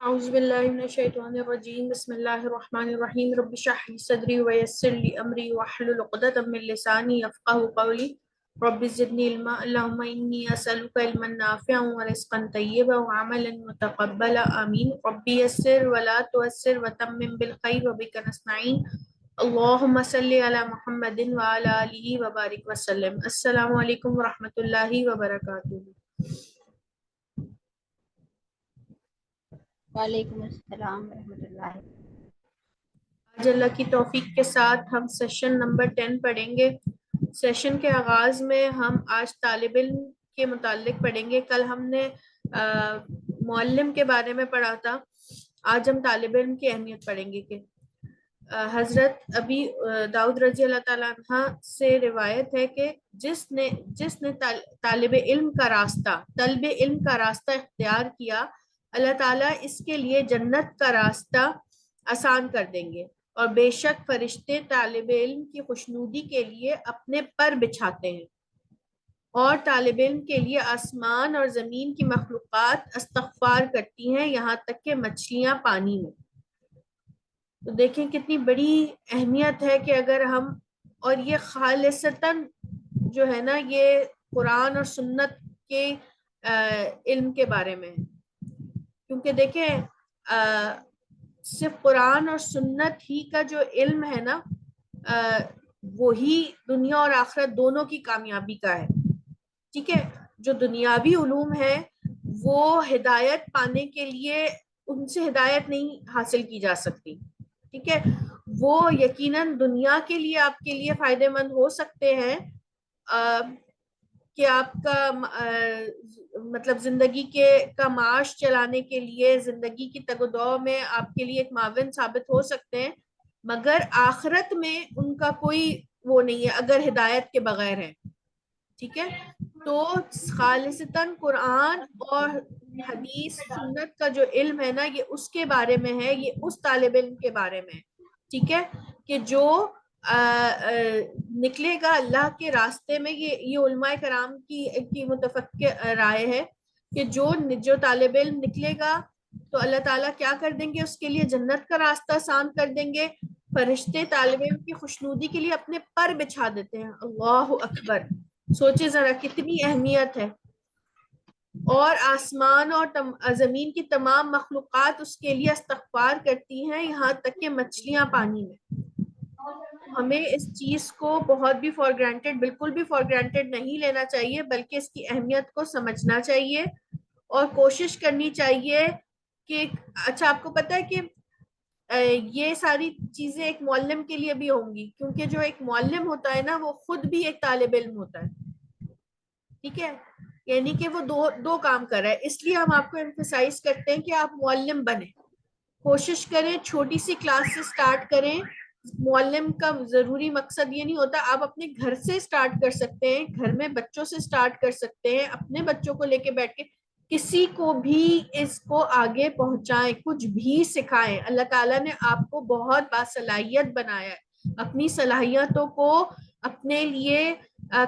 اعوذ باللہ من الشیطان الرجیم بسم اللہ الرحمن الرحیم رب اشرح لی صدری ویسر لی امری واحلل عقدۃ من لسانی یفقهوا قولی رب زدنی علما اللہم انی اسألک علما نافعا ورزقا طیبا وعملا متقبلا آمین رب یسر ولا تعسر وتمم بالخیر وبک نستعین اللہم صلی علی محمد وعلی آلہ وبارک وسلم۔ السلام علیکم ورحمۃ اللہ وبرکاتہ۔ وعلیکم السلام ورحمۃ اللہ۔ آج اللہ کی توفیق کے ساتھ ہم سیشن نمبر 10 پڑھیں گے۔ سیشن کے آغاز میں ہم آج طالب علم کے متعلق پڑھیں گے۔ کل ہم نے معلم کے بارے میں پڑھا تھا، آج ہم طالب علم کی اہمیت پڑھیں گے کہ حضرت ابی داؤد رضی اللہ تعالیٰ عنہ سے روایت ہے کہ جس نے طالب علم کا راستہ اختیار کیا، اللہ تعالیٰ اس کے لیے جنت کا راستہ آسان کر دیں گے، اور بے شک فرشتے طالب علم کی خوشنودی کے لیے اپنے پر بچھاتے ہیں، اور طالب علم کے لیے آسمان اور زمین کی مخلوقات استغفار کرتی ہیں، یہاں تک کہ مچھلیاں پانی میں۔ تو دیکھیں کتنی بڑی اہمیت ہے کہ اگر ہم، اور یہ خالصتاً جو ہے نا یہ قرآن اور سنت کے علم کے بارے میں ہے، کیونکہ دیکھیں صرف قرآن اور سنت ہی کا جو علم ہے نا وہی دنیا اور آخرت دونوں کی کامیابی کا ہے، ٹھیک ہے۔ جو دنیاوی علوم ہے وہ ہدایت پانے کے لیے ان سے ہدایت نہیں حاصل کی جا سکتی، ٹھیک ہے۔ وہ یقیناً دنیا کے لیے آپ کے لیے فائدہ مند ہو سکتے ہیں کہ آپ کا مطلب زندگی کا معاش چلانے کے لیے، زندگی کی تگ و دو میں آپ کے لیے ایک معاون ثابت ہو سکتے ہیں، مگر آخرت میں ان کا کوئی وہ نہیں ہے اگر ہدایت کے بغیر ہے، ٹھیک ہے۔ تو خالصتاً قرآن اور حدیث سنت کا جو علم ہے نا یہ اس کے بارے میں ہے، یہ اس طالب علم کے بارے میں ہے، ٹھیک ہے، کہ جو نکلے گا اللہ کے راستے میں۔ یہ علماء کرام کی متفق رائے ہے کہ جو طالب علم نکلے گا تو اللہ تعالیٰ کیا کر دیں گے، اس کے لیے جنت کا راستہ آسان کر دیں گے، فرشتے طالب علم کی خوشنودی کے لیے اپنے پر بچھا دیتے ہیں۔ اللہ اکبر، سوچے ذرا کتنی اہمیت ہے۔ اور آسمان اور زمین کی تمام مخلوقات اس کے لیے استغفار کرتی ہیں، یہاں تک کہ مچھلیاں پانی میں۔ ہمیں اس چیز کو بہت بھی فار گرانٹیڈ، بالکل بھی فار گرانٹیڈ نہیں لینا چاہیے، بلکہ اس کی اہمیت کو سمجھنا چاہیے اور کوشش کرنی چاہیے کہ اچھا آپ کو پتہ ہے کہ یہ ساری چیزیں ایک معلم کے لیے بھی ہوں گی، کیونکہ جو ایک معلم ہوتا ہے نا وہ خود بھی ایک طالب علم ہوتا ہے، ٹھیک ہے، یعنی کہ وہ دو کام کر رہا ہے۔ اس لیے ہم آپ کو ایمفسائز کرتے ہیں کہ آپ معلم بنیں، کوشش کریں چھوٹی سی کلاس سے سٹارٹ کریں۔ معلم کا ضروری مقصد یہ نہیں ہوتا، آپ اپنے گھر سے سٹارٹ کر سکتے ہیں، گھر میں بچوں سے سٹارٹ کر سکتے ہیں، اپنے بچوں کو لے کے بیٹھ کے کسی کو بھی اس کو آگے پہنچائیں، کچھ بھی سکھائیں۔ اللہ تعالیٰ نے آپ کو بہت باصلاحیت بنایا ہے، اپنی صلاحیتوں کو اپنے لیے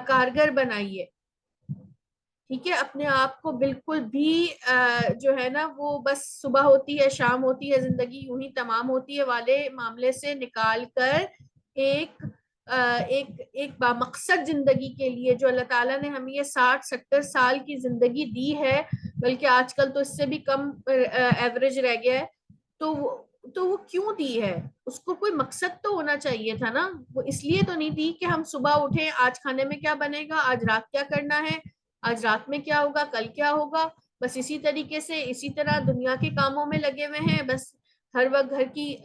کارگر بنائیے، ٹھیک ہے۔ اپنے آپ کو بالکل بھی جو ہے نا وہ بس صبح ہوتی ہے شام ہوتی ہے زندگی یوں ہی تمام ہوتی ہے والے معاملے سے نکال کر ایک بامقصد زندگی کے لیے، جو اللہ تعالیٰ نے ہمیں یہ 60-70 سال کی زندگی دی ہے، بلکہ آج کل تو اس سے بھی کم ایوریج رہ گیا ہے، تو وہ کیوں دی ہے؟ اس کو کوئی مقصد تو ہونا چاہیے تھا نا۔ وہ اس لیے تو نہیں دی کہ ہم صبح اٹھیں آج کھانے میں کیا بنے گا، آج رات کیا کرنا ہے، آج رات میں کیا ہوگا، کل کیا ہوگا، بس اسی طریقے سے اسی طرح دنیا کے کاموں میں لگے ہوئے ہیں، بس ہر وقت گھر کی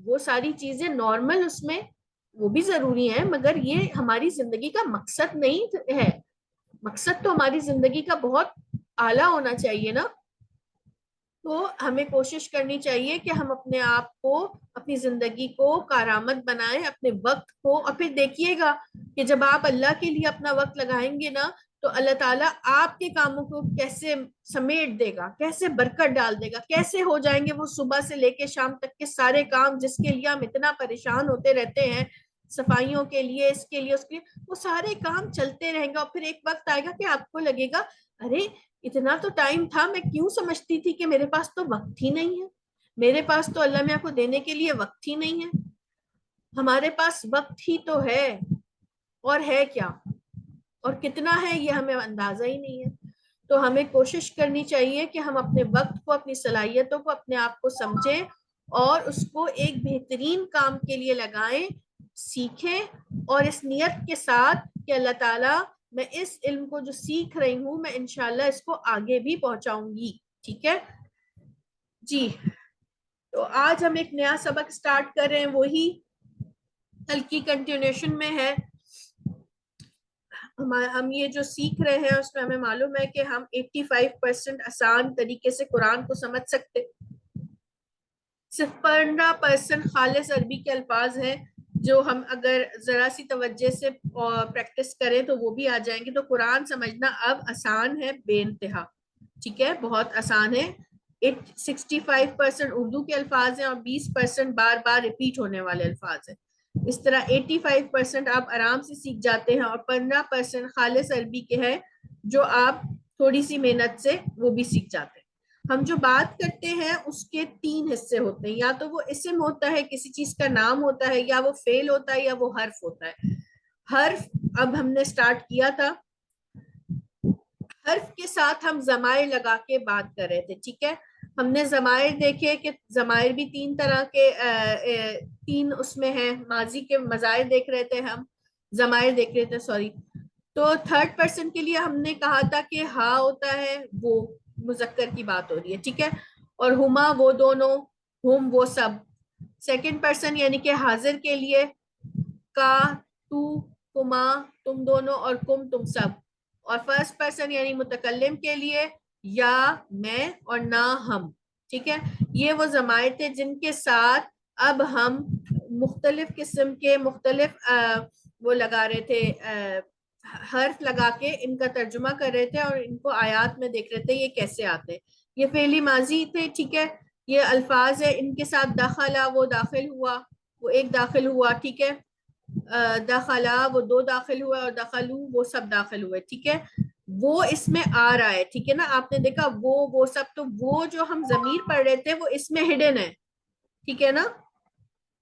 وہ ساری چیزیں نارمل، اس میں وہ بھی ضروری ہیں، مگر یہ ہماری زندگی کا مقصد نہیں ہے۔ مقصد تو ہماری زندگی کا بہت اعلیٰ ہونا چاہیے نا۔ تو ہمیں کوشش کرنی چاہیے کہ ہم اپنے آپ کو، اپنی زندگی کو کارآمد بنائیں، اپنے وقت کو، اور پھر دیکھیے گا کہ جب آپ اللہ کے لیے اپنا وقت لگائیں گے نا تو اللہ تعالیٰ آپ کے کاموں کو کیسے سمیٹ دے گا، کیسے برکت ڈال دے گا، کیسے ہو جائیں گے وہ صبح سے لے کے شام تک کے سارے کام جس کے لیے ہم اتنا پریشان ہوتے رہتے ہیں، صفائیوں کے لیے، اس کے لیے، اس کے لیے، وہ سارے کام چلتے رہیں گے، اور پھر ایک وقت آئے گا کہ آپ کو لگے گا ارے اتنا تو ٹائم تھا، میں کیوں سمجھتی تھی کہ میرے پاس تو وقت ہی نہیں ہے۔ میرے پاس تو اللہ میاں کو دینے کے لیے وقت ہی نہیں ہے. ہمارے پاس وقت ہی تو ہے، اور ہے کیا اور کتنا ہے یہ ہمیں اندازہ ہی نہیں ہے. تو ہمیں کوشش کرنی چاہیے کہ ہم اپنے وقت کو، اپنی صلاحیتوں کو، اپنے آپ کو سمجھیں اور اس کو ایک بہترین کام کے لیے لگائیں، سیکھیں، اور اس نیت کے ساتھ کہ اللہ تعالیٰ میں اس علم کو جو سیکھ رہی ہوں میں انشاءاللہ اس کو آگے بھی پہنچاؤں گی. ٹھیک ہے جی. تو آج ہم ایک نیا سبق سٹارٹ کر رہے ہیں، وہی ہلکی کنٹینیوشن میں ہے. ہم یہ جو سیکھ رہے ہیں اس میں ہمیں معلوم ہے کہ ہم 85% آسان طریقے سے قرآن کو سمجھ سکتے، صرف 15% خالص عربی کے الفاظ ہیں جو ہم اگر ذرا سی توجہ سے پریکٹس کریں تو وہ بھی آ جائیں گے. تو قرآن سمجھنا اب آسان ہے بے انتہا. ٹھیک ہے، بہت آسان ہے. 65% اردو کے الفاظ ہیں اور 20% بار بار ریپیٹ ہونے والے الفاظ ہیں. اس طرح 85% آپ آرام سے سیکھ جاتے ہیں اور 15% خالص عربی کے ہیں جو آپ تھوڑی سی محنت سے وہ بھی سیکھ جاتے ہیں. ہم جو بات کرتے ہیں اس کے 3 حصے ہوتے ہیں، یا تو وہ اسم ہوتا ہے، کسی چیز کا نام ہوتا ہے، یا وہ فعل ہوتا ہے، یا وہ حرف ہوتا ہے. حرف اب ہم نے سٹارٹ کیا تھا، حرف کے ساتھ ہم ضمائر لگا کے بات کر رہے تھے. ٹھیک ہے، ہم نے ضمائر دیکھے کہ ضمائر بھی 3 طرح کے 3 اس میں ہیں. ماضی کے مظاہر دیکھ رہے تھے، ہم ضمائر دیکھ رہے تھے، سوری. تو 3rd پرسن کے لیے ہم نے کہا تھا کہ ہا ہوتا ہے، وہ مذکر کی بات ہو رہی ہے. ٹھیک ہے، اور ہما وہ دونوں، ہم وہ سب. 2nd پرسن یعنی کہ حاضر کے لیے کا، تو، کما تم دونوں، اور کم تم سب. اور 1st پرسن یعنی متکلم کے لیے یا، میں، اور نہ، ہم. ٹھیک ہے، یہ وہ ضمائر تھے جن کے ساتھ اب ہم مختلف قسم کے مختلف وہ لگا رہے تھے، حرف لگا کے ان کا ترجمہ کر رہے تھے اور ان کو آیات میں دیکھ رہے تھے یہ کیسے آتے. یہ فعلی ماضی تھے. ٹھیک ہے، یہ الفاظ ہے، ان کے ساتھ داخلہ وہ داخل ہوا، وہ ایک داخل ہوا. ٹھیک ہے، داخلہ وہ 2 داخل ہوئے، اور دخلو وہ سب داخل ہوئے. ٹھیک ہے، وہ اس میں آ رہا ہے. ٹھیک ہے نا، آپ نے دیکھا وہ سب. تو وہ جو ہم ضمیر پڑھ رہے تھے وہ اس میں ہڈن ہے. ٹھیک ہے نا،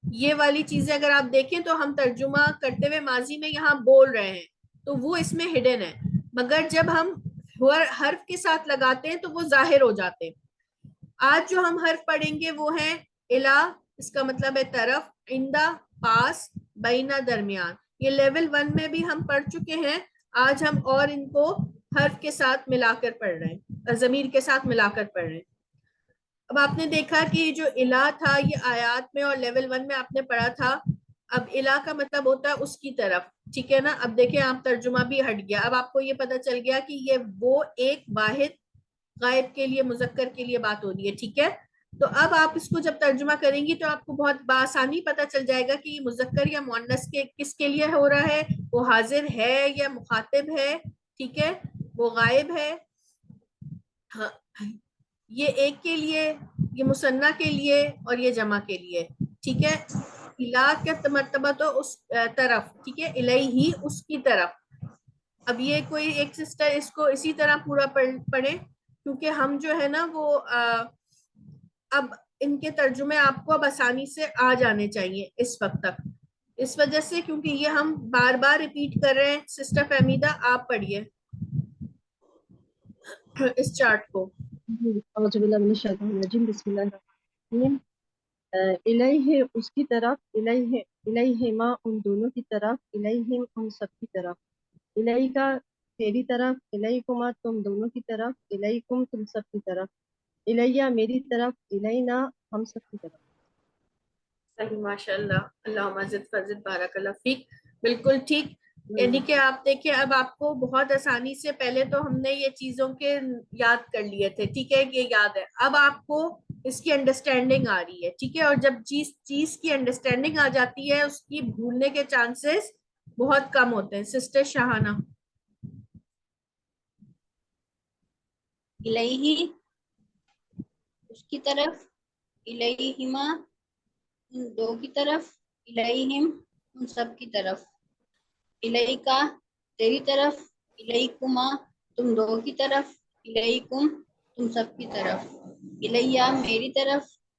یہ والی چیزیں اگر آپ دیکھیں تو ہم ترجمہ کرتے ہوئے ماضی میں یہاں بول رہے ہیں تو وہ اس میں ہڈن ہے، مگر جب ہم حرف کے ساتھ لگاتے ہیں تو وہ ظاہر ہو جاتے ہیں. آج جو ہم حرف پڑھیں گے وہ ہیں الا، اس کا مطلب ہے طرف، عندہ پاس، بینہ درمیان. یہ لیول 1 میں بھی ہم پڑھ چکے ہیں. آج ہم اور ان کو حرف کے ساتھ ملا کر پڑھ رہے ہیں، ضمیر کے ساتھ ملا کر پڑھ رہے ہیں. اب آپ نے دیکھا کہ جو الا تھا یہ آیات میں اور لیول 1 میں آپ نے پڑھا تھا. اب الا کا مطلب ہوتا ہے اس کی طرف. ٹھیک ہے نا، اب دیکھیں آپ ترجمہ بھی ہٹ گیا. اب آپ کو یہ پتا چل گیا کہ یہ وہ ایک واحد غائب کے لیے، مذکر کے لیے بات ہو رہی ہے. ٹھیک ہے، تو اب آپ اس کو جب ترجمہ کریں گی تو آپ کو بہت بآسانی پتا چل جائے گا کہ یہ مذکر یا مؤنث کے کس کے لیے ہو رہا ہے. وہ حاضر ہے یا مخاطب ہے. ٹھیک ہے، وہ غائب ہے. ہاں، یہ ایک کے لیے، یہ مثنیٰ کے لیے، اور یہ جمع کے لیے. ٹھیک ہے، الا کا مرتبہ تو اس طرف. ٹھیک ہے، الیہ اس کی طرف. اب یہ کوئی ایک سسٹر اس کو اسی طرح پورا پڑھے کیونکہ ہم جو ہے نا وہ اب ان کے ترجمے آپ کو اب آسانی سے آ جانے چاہیے اس وقت تک. اس وجہ سے کیونکہ یہ ہم بار بار ریپیٹ کر رہے ہیں. سسٹر فہمیدہ آپ پڑھیے اس چارٹ کو. اعوذ باللہ من الشیطان الرجیم، بسم اللہ الرحمن الرحیم. الیہ اس کی طرف، الیہ الیہما ان دونوں کی طرف، الیہم ان سب کی طرف، الیکا تیری طرف، الیکما تم دونوں کی طرف، الیکم تم سب کی طرف، الیہ میری طرف، الینا ہم سب کی طرف. صحیح، ماشاء اللہ، اللہم زد فزد، بارک اللہ فیک. بالکل ٹھیک. یعنی کہ آپ دیکھیں اب آپ کو بہت آسانی سے، پہلے تو ہم نے یہ چیزوں کے یاد کر لیے تھے. ٹھیک ہے، یہ یاد ہے. اب آپ کو اس کی انڈرسٹینڈنگ آ رہی ہے. ٹھیک ہے، اور جب چیز کی انڈرسٹینڈنگ آ جاتی ہے اس کی بھولنے کے چانسز بہت کم ہوتے ہیں. سسٹر شاہانہ. الیہ اس کی طرف، الیہما ان دو کی طرف، الیہم ان سب کی طرف، الیکا تیری طرف، الیکما تم دو کی طرف، الیکم تم سب کی طرف، الیہ میری طرف،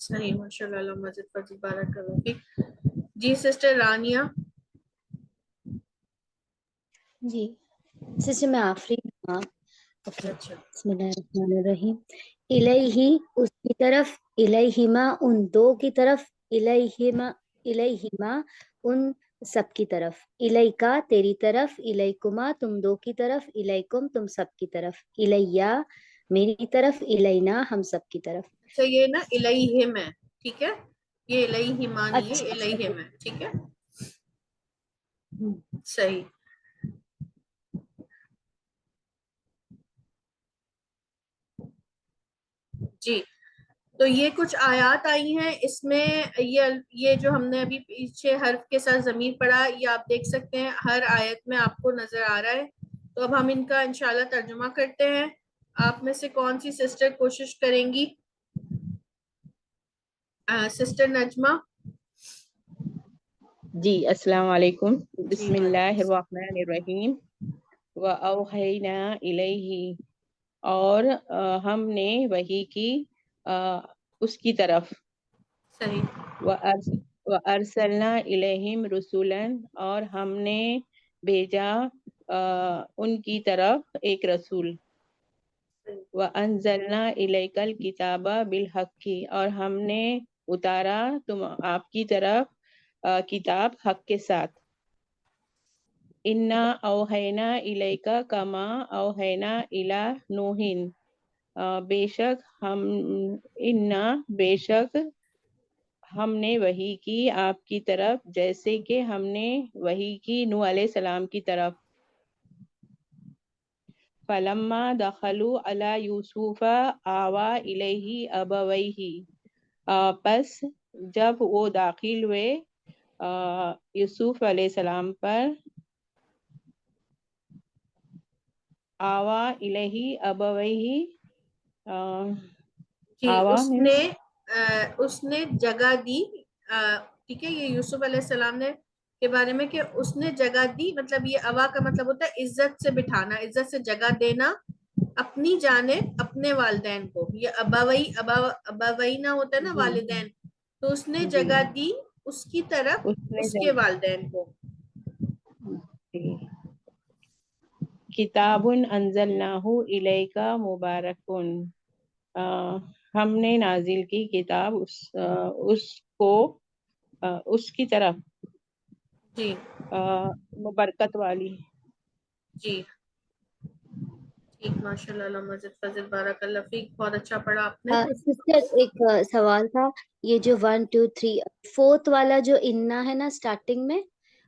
صحیح ماشاء اللہ اللہ مجد فضل بارک اللہ فیک. جی سسٹر رانیہ. جی سسٹر میں آفری ہاں اوکے اچھا بسم اللہ الرحمن الرحیم الیہ اس کی طرف الیہما ان دو کی طرف الیہما ان سب کی طرف الیکا تیری طرف الیکما تم دو کی طرف الیکم تم سب کی طرف الیہ میری طرف الینا ہم سب کی طرف. اچھا یہ نا الیہم ہے ٹھیک ہے, یہ الیہما نہیں ہے, اچھا الیہم ہے ٹھیک ہے ہم، صحیح. جی تو یہ کچھ آیات آئی ہیں اس میں, یہ جو ہم نے ابھی پیچھے حرف کے ساتھ ضمیر پڑھا یہ آپ دیکھ سکتے ہیں ہر آیت میں آپ کو نظر آ رہا ہے. تو اب ہم ان کا انشاءاللہ ترجمہ کرتے ہیں. آپ میں سے کون سی سسٹر کوشش کریں گی؟ سسٹر نجمہ. جی السلام علیکم. جی بسم وعلیکم اللہ السلام. الرحمن الرحیم. وَأَوْحَيْنَا إِلَيْهِ اور ہم نے وحی کی اس کی طرف. صحیح. وَأَرْسَلْنَا إِلَيْهِمْ رُسُلًا اور ہم نے بھیجا ان کی طرف ایک رسول. وَأَنزَلْنَا إِلَيْكَ الْكِتَابَ بِالْحَقِّ اور ہم نے اتارا آپ کی طرف کتاب حق کے ساتھ. اِنَّا أَوْحَيْنَا إِلَيْكَ كَمَا أَوْحَيْنَا إِلَى نُوحٍ بے شک ہم نے وحی کی آپ کی طرف جیسے کہ ہم نے وحی کی نوح علیہ السلام کی طرف. فَلَمَّا دَخَلُوا عَلَى يُوسُفَ آوَى إِلَيْهِ أَبَوَيْهِ پس جب وہ داخل ہوئے یوسف علیہ السلام پر. آوا الہی ابویہ جی آوا اس نے جگہ دی. ٹھیک ہے, یہ یوسف علیہ السلام نے کے بارے میں کہ اس نے جگہ دی, مطلب یہ اوا کا مطلب ہوتا ہے عزت سے بٹھانا, عزت سے جگہ دینا اپنی جانب اپنے والدین کو. یہ ابوئی نہ ہوتا ہے نا جی والدین, تو اس نے جی جگہ دی اس کی طرف اس نے اس کے والدین کو. جی. کتاب انزلناہ الیک مبارک ہم نے نازل کی کتاب اس کو اس کی طرف جی برکت والی. جی ٹھیک ماشاء اللہ اللہ مجد فضل بارک اللہ فیک. بہت اچھا پڑھا آپ نے. سسٹر ایک سوال تھا, یہ جو 1 2 3 4 والا جو انا ہے نا اسٹارٹنگ میں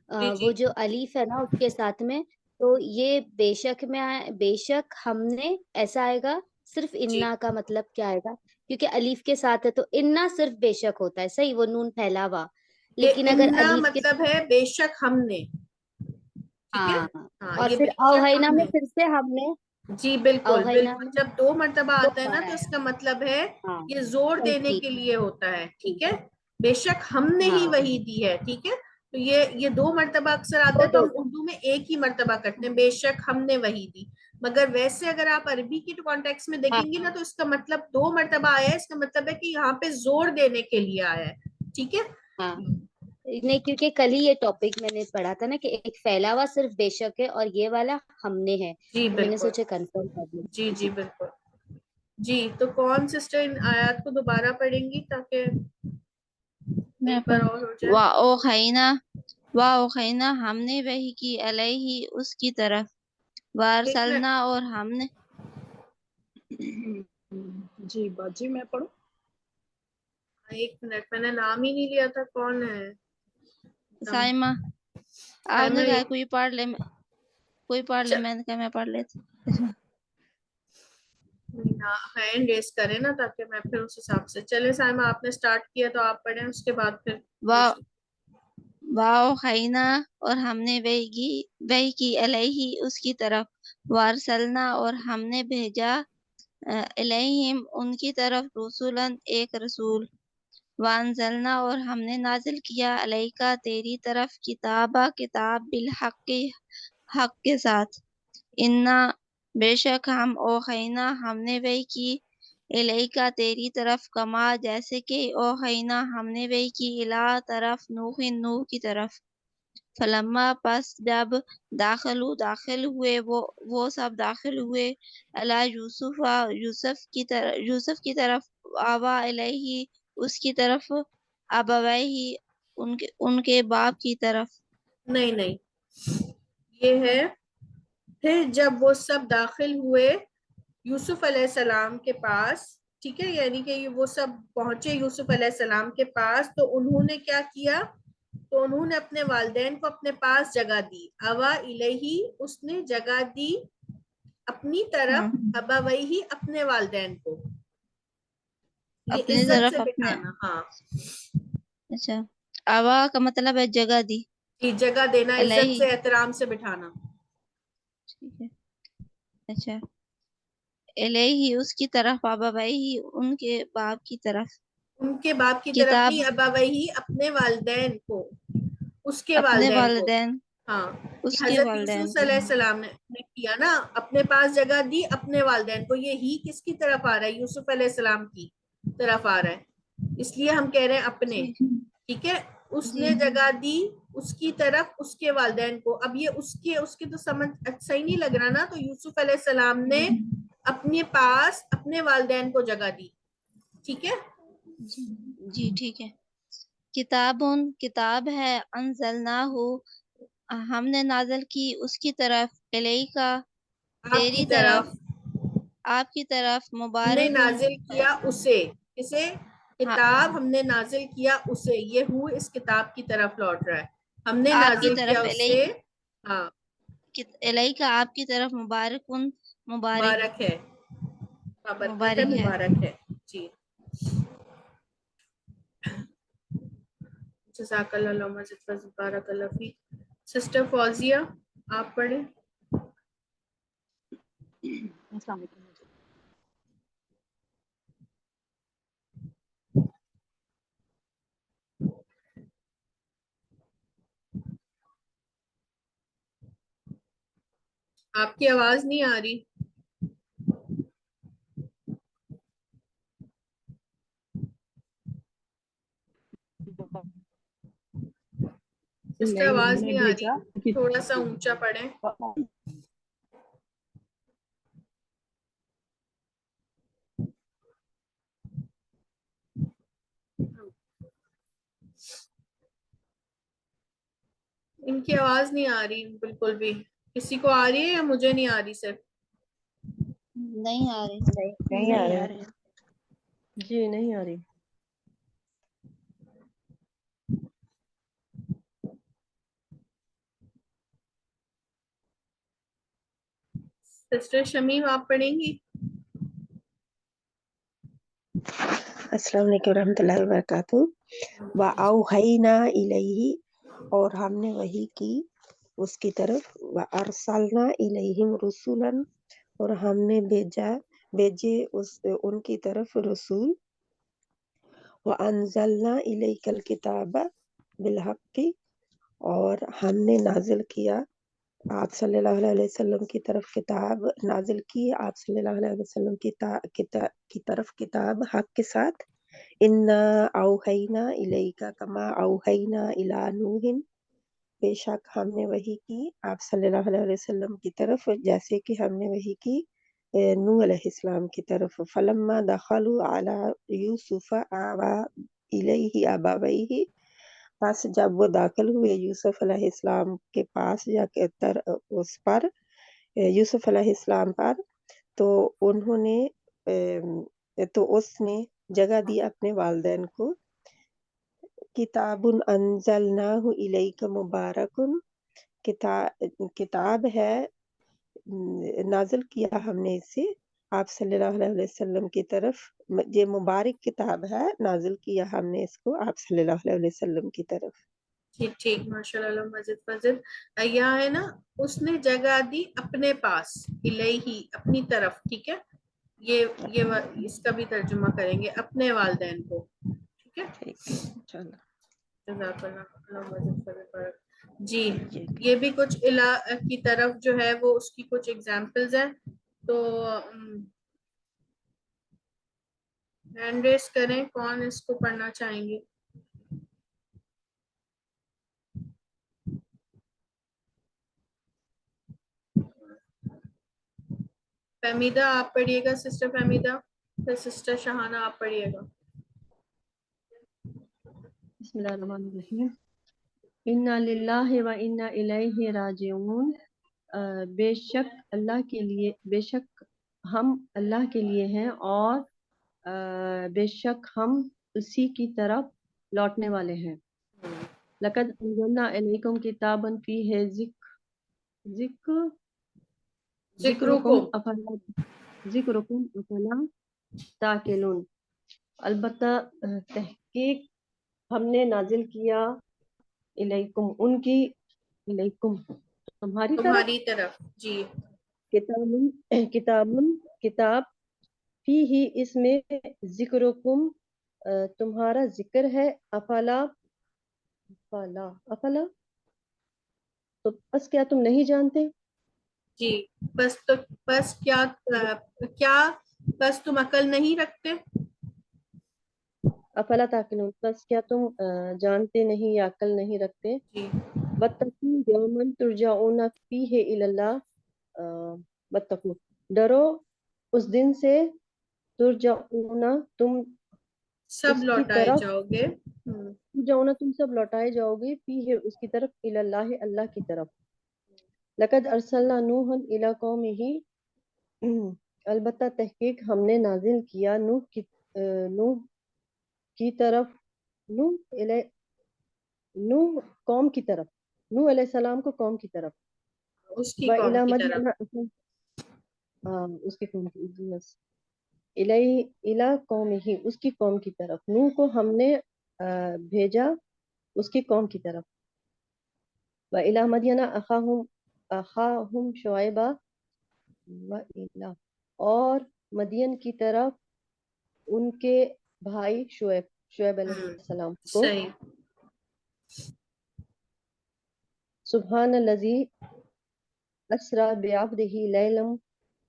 جی وہ جی جو الف ہے نا اس کے ساتھ میں, تو یہ بے شک میں بے شک ہم نے ایسا آئے گا, صرف جی انا کا مطلب کیا آئے گا؟ کیونکہ الف کے ساتھ ہے تو انا صرف بے شک ہوتا ہے, صحیح, وہ نون پھیلا ہوا. یہ لیکن اگر انا الف کے مطلب ہے بے شک ہم نے. ٹھیک ہے, ہاں, ہاں اور یہ پھر بے شک اوہینا ہم میں نے. پھر سے ہم نے جی بالکل اوہینا بالکل, میں جب 2 مرتبہ 2 آتا ہے نا بار تو اس آیا. کا مطلب ہے ہاں یہ زور دینے تاکید. کے لیے ہوتا ہے. ٹھیک ہے, بے شک ہم نے ہی ہاں وہی دی ہے. ٹھیک ہے, تو یہ 2 مرتبہ اکثر آتا دو ہے تو دو ہم اردو میں ایک ہی مرتبہ کرتے ہیں, بے شک ہم نے وہی دی. مگر ویسے اگر آپ عربی کی کانٹیکس میں ہاں دیکھیں گے نا تو اس کا مطلب 2 مرتبہ آیا ہے, اس کا مطلب ہے کہ یہاں پہ زور دینے کے لیے آیا ہے. ٹھیک ہے, ہاں نہیں, کیونکہ کل ہی یہ ٹاپک میں نے پڑھا تھا نا کہ ایک پھیلا ہوا صرف بے شک ہے اور یہ والا ہم نے ہے, جی تو میں نے بالکل, سوچا کنفرم کر لوں. جی جی جی بالکل. جی تو کون سسٹر ان آیات کو دوبارہ پڑھیں گی تاکہ میں ایک بار اور ہو جائے. واوحینا ہم نے وحی کی علیہ اس کی طرف. ایک منٹ, وارسلنا اور ہم نے جی باجی میں پڑھوں. ایک منٹ, میں نے نام ہی نہیں لیا تھا, کون ہے؟ سائمہ آپ سائمہ نے کہا کوئی پڑھ لے, میں نے کہا میں پڑھ لیتی. ہینڈ ریز کریں نا تاکہ میں پھر اس حساب سے. چلے سائمہ آپ نے سٹارٹ کیا تو آپ پڑھیں, اس کے بعد پھر واوحینا اور ہم نے وحی کی علیہ اس کی طرف. وارسلنا اور ہم نے بھیجا الیہم ان کی طرف رسولن ایک رسول. وانزلنا اور ہم نے نازل کیا علیکا تیری طرف کتاب بالحق حق کے ساتھ. انا بے شک ہم اوحینا ہم نے وحی کی الیکا تیری طرف، کما جیسے کہ اوحینا ہم نے وحی کی، الا طرف نوح نوح کی طرف، فلما پس جب داخل ہوئے وہ سب داخل ہوئے، الا یوسف کی طرف، آوا الیہ اس کی طرف، ابویہ ان کے باپ کی طرف. نہیں یہ ہے پھر جب وہ سب داخل ہوئے یوسف علیہ السلام کے پاس، ٹھیک ہے، یعنی کہ وہ سب پہنچے یوسف علیہ السلام کے پاس، تو انہوں نے کیا کیا، تو انہوں نے اپنے والدین کو اپنے پاس جگہ دی، اوا الیہ اس نے جگہ دی اپنی طرف، ابویہ اپنے والدین کو، یہ اپنی عزت طرف سے اپنے، بٹھانا. ہاں اچھا، آوا کا مطلب ہے جگہ دی، یہ جگہ دینا، عزت الیہ، سے احترام سے بٹھانا. ٹھیک ہے، اچھا، الیہ اس کی طرف، ابویہ ان کے باپ کی طرف، ان کے باپ کی طرف کتاب نہیں، ابویہ اپنے والدین کو، اس کے اپنے والدین کو. والدین، ہاں اس یہ کے حضرت والدین یوسف کو. علیہ السلام نے کیا نا، اپنے پاس جگہ دی اپنے والدین کو. یہ ہی کس کی طرف آ رہا ہے، یوسف علیہ السلام کی طرف آ رہا ہے، اس لیے ہم کہہ رہے ہیں اپنے، جی ٹھیک ہے. اس جی نے جگہ دی اس کی طرف اس کے والدین کو. اب یہ اس کے تو سمجھ صحیح نہیں لگ رہا نا، تو یوسف علیہ السلام نے اپنے پاس اپنے والدین کو جگہ دی، ٹھیک ہے. جی ٹھیک ہے. کتاب ہے، انزلناہ ہم نے نازل کی اس کی طرف، الیکا آپ کی تیری طرف آپ کی طرف، ہم نے مبارکن نازل کیا اسے، اسے ہاں، کتاب ہم نے نازل کیا اسے، یہ ہو اس کتاب کی طرف لوٹ رہا ہے، ہم نے آپ کی نازل کیا طرف، اسے. ہاں الیکا آپ کی طرف، مبارکن مبارک مبارک ہے، برکت ہے، مبارک ہے. مبارک ہے. جی جزاک اللہ، اللہم زد وزد، بارک اللہ فیک. سسٹر فوزیہ آپ پڑھیں. السلام علیکم. آپ کی آواز نہیں آ رہی. سسٹر نہیں ہم آواز نے نہیں آ رہی، بھیجا تھوڑا سا اونچا پڑھیں. ان کی آواز نہیں آ رہی بالکل بھی. کسی کو آ رہی ہے یا مجھے نہیں آ رہی صرف؟ نہیں آ رہی. نہیں آ رہے. جی نہیں آ رہی. سسٹر شمیم آپ پڑھیں گی. السلام علیکم ورحمۃ اللہ وبرکاتہ. وَأَوْحَيْنَا إِلَيْهِ اور ہم نے وحی کی اس کی طرف، وَأَرْسَلْنَا إِلَيْهِمْ رُسُلًا اور ہم نے بھیجے ان کی طرف رسول. وَأَنزَلْنَا إِلَيْكَ الْكِتَابَ بِالْحَقِّ اور ہم نے نازل کیا آپ صلی اللہ علیہ وسلم کی طرف کتاب، نازل کی آپ صلی اللہ علیہ وسلم کی طرف کتاب حق کے ساتھ. اِنَّا أَوْحَيْنَا إِلَيْكَ كَمَا أَوْحَيْنَا إِلَىٰ نُوحٍ بے شک ہم نے وحی کی آپ صلی اللہ علیہ وسلم کی طرف جیسے کہ ہم نے وحی کی نوح علیہ السلام کی طرف. فلما دخلوا علی یوسف آویٰ الیہ ابویہ پس جب وہ داخل ہوئے یوسف علیہ السلام کے پاس یا اس پر، یوسف علیہ السلام پر، تو انہوں نے تو اس نے جگہ دی اپنے والدین کو. کتاب انزلناہ الیک مبارکن کتاب ہے نازل کیا ہم نے اسے آپ صلی اللہ علیہ وسلم کی طرف، یہ مبارک کتاب ہے، نازل کیا ہم نے اس کو آپ صلی اللہ علیہ وسلم کی طرف. ٹھیک ٹھیک، ماشاء اللہ، مزید فضل. یہاں ہے نا اس نے جگہ دی اپنے پاس، الیہ اپنی طرف، ٹھیک ہے. یہ اس کا بھی ترجمہ کریں گے اپنے والدین کو، ٹھیک ہے. ٹھیک ہے انشاءاللہ. جزاک اللہ، مزید فضل. جی یہ بھی کچھ الہ کی طرف جو ہے وہ اس کی کچھ ایگزامپلز ہیں. تو ہینڈ ریس کریں کون اس کو پڑھنا چاہیں گے. فہمیدہ آپ پڑھیے گا, سسٹر فہمیدہ, پھر سسٹر شہانہ آپ پڑھیے گا. بسم اللہ الرحمن الرحیم. انا للہ و انا الیہ راجعون. بے شک اللہ کے لیے, بے شک ہم اللہ کے لیے ہیں اور بے شک ہم اسی کی طرف لوٹنے والے ہیں. لقد انزلنا الیکم کتابا فیہ ذکرکم افلا تعقلون. البتہ تحقیق ہم نے نازل کیا الیکم ان کی, الیکم تمہاری طرف جی, کتاب فی ہی اس میں ذکرکم تمہارا ذکر ہے. افلا تو بس کیا تم نہیں جانتے؟ جی بس تم عقل نہیں رکھتے. افلا تعقلون, بس کیا تم جانتے نہیں یا عقل نہیں رکھتے. جی واتقوا یوما ترجعون فیہ الی اللہ. واتقوا ڈرو اس دن سے, ترجعون تم سب اس کی لوٹائے طرف, جاؤ گے. ترجعون تم سب لوٹائے جاؤ گے, فیہ اس کی طرف, الی اللہ اللہ کی طرف. لقد ارسلنا نوحا الی قومہ, البتہ تحقیق ہم نے نازل کیا نوح کی طرف, نوح قوم کی طرف, نوح علیہ السلام کو قوم کی طرف. اس کی وَإِلَى قوم کی مدین, اس کی قوم کی, الی قومہ اس کی قوم کی طرف. نوح کو ہم نے بھیجا اس کی قوم کی طرف. وَإِلَى مدین اخاہم شعیبہ, اور مدین کی طرف ان کے بھائی شعیب علیہ السلام کو. صحیح. سبحان الذی اسری بعبدہ لیلا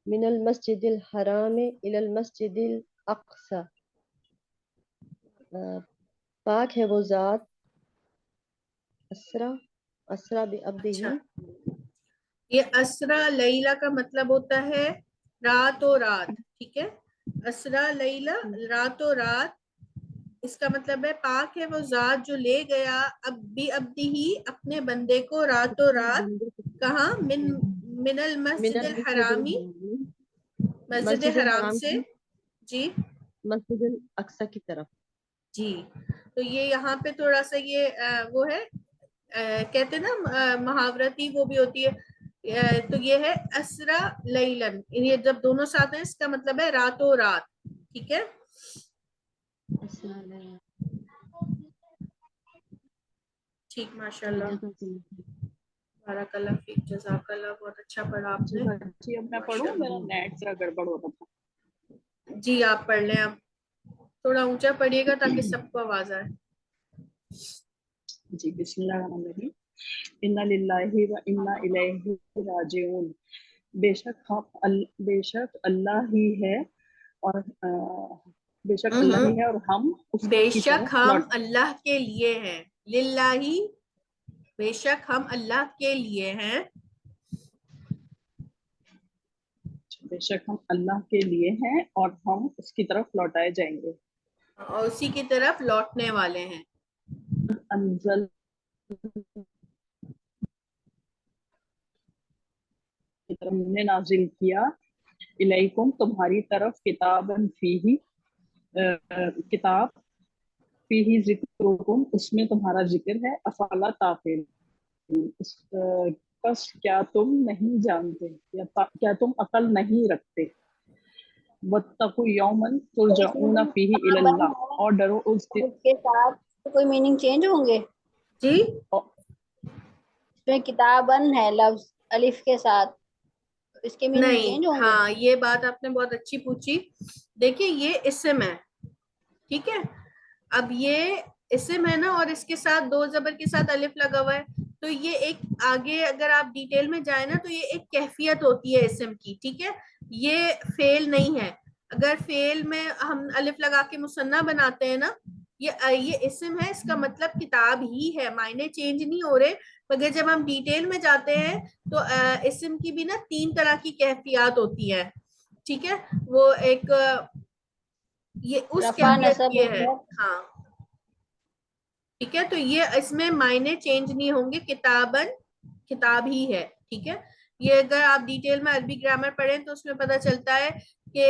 من المسجد الحرام الی المسجد الاقصی. پاک ہے وہ ذات, اسرا بعبدہ. اچھا, یہ اسرا لیلہ کا مطلب ہوتا ہے رات و رات, ٹھیک ہے. اسرا لیلہ رات و رات, اس کا مطلب ہے پاک ہے وہ ذات جو لے گیا عبدی ہی اپنے بندے کو رات و رات. کہاں؟ من المسجد الحرامی, مسجد حرام سے, جی مسجد الاقصی کی طرف. جی. تو یہ یہاں پہ تھوڑا سا یہ وہ ہے, کہتے ہیں نا محاورتی وہ بھی ہوتی ہے. تو یہ ہے اسرا لیلن, یہ جب دونوں ساتھ ہیں اس کا مطلب ہے رات و رات, ٹھیک ہے. ٹھیک, ماشاء اللہ, بارک اللہ فیک, جزاک اللہ, بہت اچھا پڑھا آپ نے. جی اب میں پڑھوں, میرا نیٹ ذرا گڑبڑ ہو رہا تھا. جی آپ پڑھ لیں, اب تھوڑا اونچا پڑھیے گا تاکہ سب کو آواز آئے. جی بسم اللہ الرحمن الرحیم. انا للہ و انا الیہ راجعون. بے شک اللہ ہی ہے اور بے شک اللہ ہی ہے اور ہم اس بے کی شک طرف ہم اللہ کے لیے ہیں. للہ, بے شک ہم اللہ کے لیے ہیں. بے شک ہم اللہ کے لیے ہیں اور ہم اس کی طرف لوٹائے جائیں گے. اور اسی کی طرف لوٹنے والے ہیں. انزل ہم نے نازل کیا الیکم تمہاری طرف کتاباً فیہ, کتاب فیہ ذکرکم اس میں تمہارا ذکر ہے. افلا تعقلون, بس کیا تم نہیں جانتے یا کیا تم عقل نہیں رکھتے. واتقوا یوما ترجعون فیہ الی اللہ, اور ڈرو اس دن کے ساتھ کوئی میننگ چینج ہوں گے. جی اس میں کتابن ہے لفظ الف کے ساتھ, اس کے میننگ نہیں, چینج ہوں گے. ہاں یہ بات آپ نے بہت اچھی پوچھی. دیکھیے یہ اسم ہے, ٹھیک ہے. اب یہ اسم ہے نا, اور اس کے ساتھ دو زبر کے ساتھ الف لگا ہوا ہے, تو یہ ایک آگے اگر آپ ڈیٹیل میں جائیں نا تو یہ ایک کیفیت ہوتی ہے اسم کی, ٹھیک ہے. یہ فعل نہیں ہے. اگر فعل میں ہم الف لگا کے مثنیٰ بناتے ہیں نا، یہ اسم ہے، اس کا مطلب کتاب ہی ہے، معنی چینج نہیں ہو رہے. مگر جب ہم ڈیٹیل میں جاتے ہیں تو اسم کی بھی نا 3 طرح کی کیفیات ہوتی ہے. ٹھیک ہے، وہ ایک یہ اس رفع، کیفیت نصب یہ اور ہے. جر. ہاں ٹھیک ہے، تو یہ اس میں معنی چینج نہیں ہوں گے، کتابن کتاب ہی ہے. ٹھیک ہے، یہ اگر آپ ڈیٹیل میں عربی گرامر پڑھیں تو اس میں پتہ چلتا ہے کہ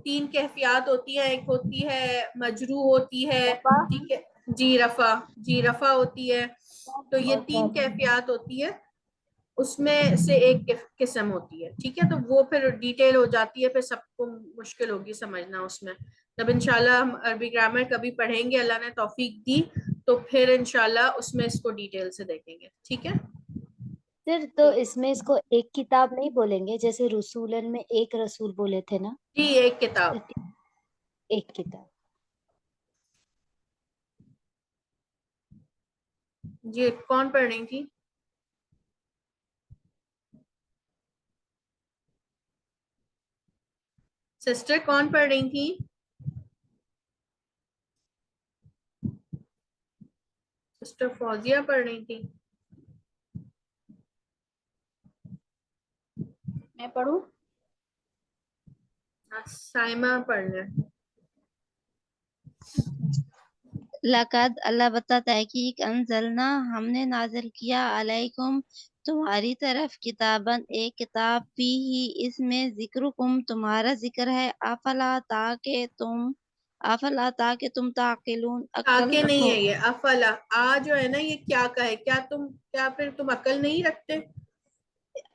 3 کیفیات ہوتی ہیں. ایک ہوتی ہے مجرو ہوتی ہے. رفع ٹھیک ہے جی، رفع ہوتی ہے. تو یہ اور 3 جر. کیفیات ہوتی ہے، اس میں سے ایک قسم ہوتی ہے. ٹھیک ہے، تو وہ پھر ڈیٹیل ہو جاتی ہے، پھر سب کو مشکل ہوگی سمجھنا اس میں. جب انشاءاللہ ہم عربی گرامر کبھی پڑھیں گے، اللہ نے توفیق دی تو پھر انشاءاللہ اس میں اس کو ڈیٹیل سے دیکھیں گے. ٹھیک ہے، پھر تو اس میں اس کو ایک کتاب نہیں بولیں گے، جیسے رسولن میں ایک رسول بولے تھے نا، جی ایک کتاب. ایک کتاب. جی کون پڑھ رہی تھی؟ سسٹر کون پڑھ رہی تھی؟ سسٹر فوزیہ پڑھ رہی تھی. میں پڑھوں؟ سائمہ پڑھ لیں. لقد اللہ بتاتا ہے کہ انزلنا ہم نے نازل کیا علیکم تمہاری طرف کتابن ایک کتاب فی ہی اس میں ذکرکم تمہارا ذکر ہے افلا تاکہ تم تعقلون عقل تاکہ نہیں رکھو. ہے، یہ افلا جو ہے نا، یہ کیا کا ہے؟ کیا پھر تم عقل نہیں رکھتے؟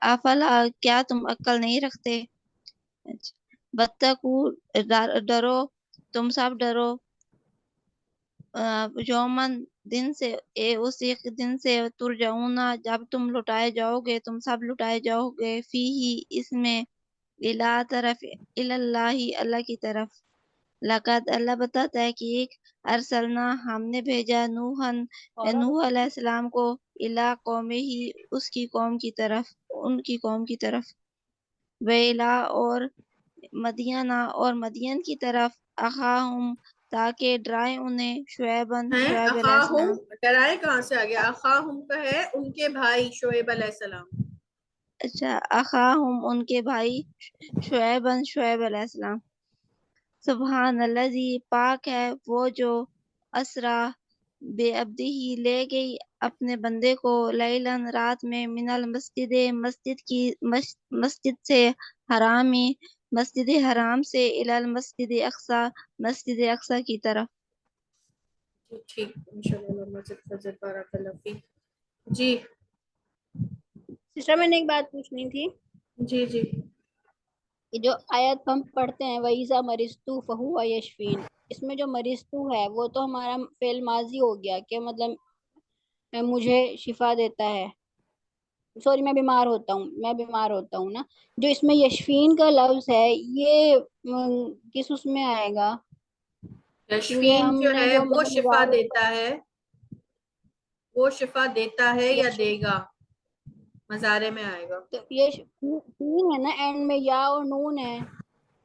افلا کیا تم عقل نہیں رکھتے؟ بتقو ڈرو، تم سب ڈرو یومن دن سے، اس ایک دن سے ترجعون جب تم لٹائے جاؤ گے، تم سب لٹائے جاؤ گے فی ہی اس میں اللہ اللہ کی طرف. لقد اللہ بتاتا ہے کہ ایک ارسلنا ہم نے بھیجا نوح علیہ السلام کو الا قومہ ہی اس کی قوم کی طرف، ان کی قوم کی طرف. ویلا اور مدینہ اور مدین کی طرف اخاہم تاکہ ڈرائے انہیں شعیب علیہ اخاہم السلام. ڈرائے کہاں سے آ گیا؟ اخاہم کا ہے ان کے بھائی شعیب علیہ السلام. اچھا، اخاہم ان کے بھائی شعیب علیہ السلام. سبحان الذی پاک ہے وہ جو اسرا بے عبدہ لے گئی اپنے بندے کو لیلاً رات میں من المسجد مسجد سے حرامی مسجد حرام سے الی المسجد اقصی مسجد اقصی کی طرف. ٹھیک انشاءاللہ. مسجد فضل بارک اللہ فیک. جی سسٹر میں نے ایک بات پوچھنی تھی جی جی. کہ جو آیت ہم پڑھتے ہیں وَإِذَا مَرِضْتُ فَهُوَ يَشْفِينِ، اس میں جو مَرِضْتُ ہے وہ تو ہمارا فعل ماضی ہو گیا کہ مطلب مجھے شفا دیتا ہے، سوری میں بیمار ہوتا ہوں نا. جو اس میں یشفین کا لفظ ہے یہ کس اس میں آئے گا؟ کیونکہ یشفین ہم جو نے ہے جو وہ مطلب شفا دیتا ہے، وہ شفا دیتا ہے یا دے گا، مضارع میں آئے گا. تو یہ تین ہے نا اینڈ میں، یا اور نون ہے.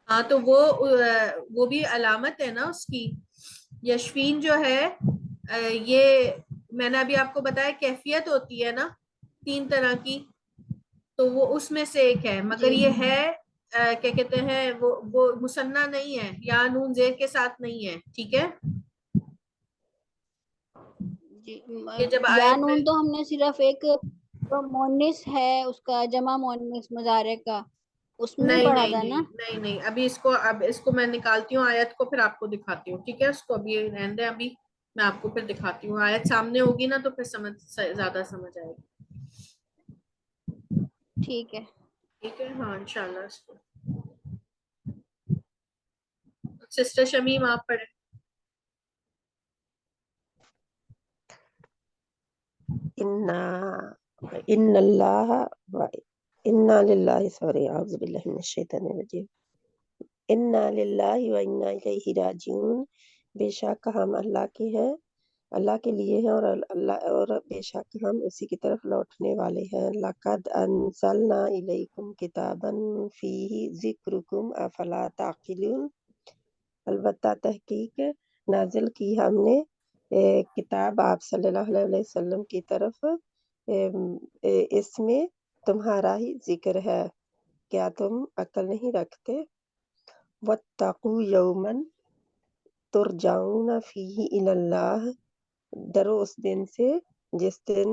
ہاں تو وہ بھی علامت ہے نا اس کی. یشفین جو ہے یہ میں نے ابھی آپ کو بتایا کیفیت ہوتی ہے نا 3 طرح کی، تو وہ اس میں سے ایک ہے. مگر جی یہ ہے کیا کہتے ہیں وہ مثنیٰ نہیں ہے، یا نون زیر کے ساتھ نہیں ہے. ٹھیک ہے، جی یہ جب یا آیت میں نون تو ہم نے صرف ایک جو مونس ہے اس کا جمع مونس مضارع کا اس میں نہیں پڑھا نہیں تھا نا. نہیں نہیں نہیں ابھی اس کو میں نکالتی ہوں آیت کو، پھر آپ کو دکھاتی ہوں. ٹھیک ہے، اس کو ابھی رہنے دیں، ابھی میں آپ کو پھر دکھاتی ہوں. آیت سامنے ہوگی نا تو پھر زیادہ سمجھ آئے گی. ٹھیک ہے. ٹھیک ہے، ہاں انشاءاللہ. اس کو سسٹر شمیم آپ پڑھیں. ان اللہ انا للہ سوری اعوذ باللہ من الشیطان الرجیم انا للہ و انا الیہ راجعون، بے شک ہم اللہ کے ہیں اللہ کے لیے ہیں اور اللہ اور بے شک ہم اسی کی طرف لوٹنے والے ہیں. لقد انزلنا الیکم کتابا فیہ ذکرکم افلا تعقلون. البتہ تحقیق نازل کی ہم نے کتاب آپ صلی اللہ علیہ وسلم کی طرف، اس میں تمہارا ہی ذکر ہے، کیا تم عقل نہیں رکھتے؟ واتقوا یوما ترجعون فیہ الی اللہ. ڈرو اس دن سے جس دن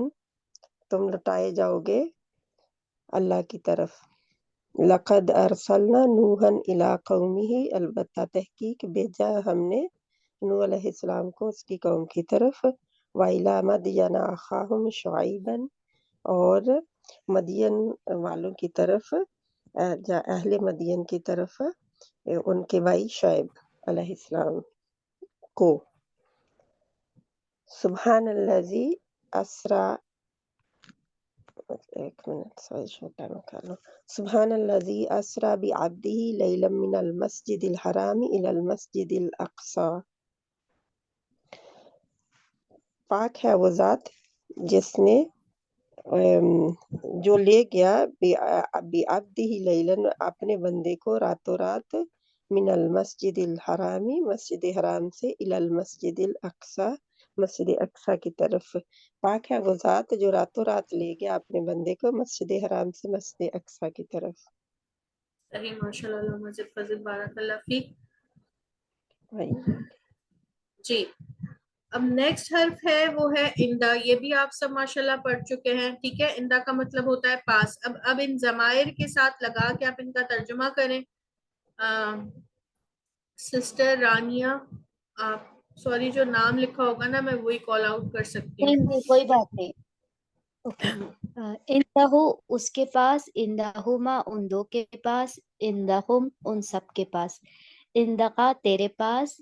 تم لٹائے جاؤ گے اللہ کی طرف. لقد ارسلنا نوحا الی قومہ. البتہ تحقیق بھیجا ہم نے نوح علیہ السلام کو اس کی قوم کی طرف. وَإِلَىٰ مَدْيَنَ أَخَاهُمْ شُعَيْبًا. اور مدین والوں کی طرف، اہل مدین کی طرف ان کے بھائی شعیب علیہ السلام کو. سبحان الذی اسرا، ایک منٹ چھوٹا نکالو. سبحان الذی اسرا بعبدہ لیلا من المسجد الحرام الی المسجد الاقصی. پاک ہے وہ ذات جس نے جو لے گیا بعبدہ لیلاً اپنے بندے کو راتوں رات، من المسجد الحرامی مسجد حرام سے، الی المسجد الاقصی مسجد اقصی کی طرف. پاک ہے وہ ذات جو راتوں رات لے گیا اپنے بندے کو مسجد حرام سے مسجد اقصی کی طرف. صحیح، ماشاء اللہ، مسجد فضل، بارک اللہ فیک. جی، اب نیکسٹ حرف ہے وہ ہے اندا. یہ بھی آپ سب ماشاءاللہ پڑھ چکے ہیں. ٹھیک ہے، اندا کا مطلب ہوتا ہے پاس. اب ان ضمائر کے ساتھ لگا کے آپ ان کا ترجمہ کریں. سسٹر رانیہ، آپ سوری جو نام لکھا ہوگا نا میں وہی کال آؤٹ کر سکتی ہوں. نہیں کوئی بات نہیں. اوکے. اندہو اس کے پاس، اندہما ان دو کے پاس، اندہم ان سب کے پاس، اندقا تیرے پاس،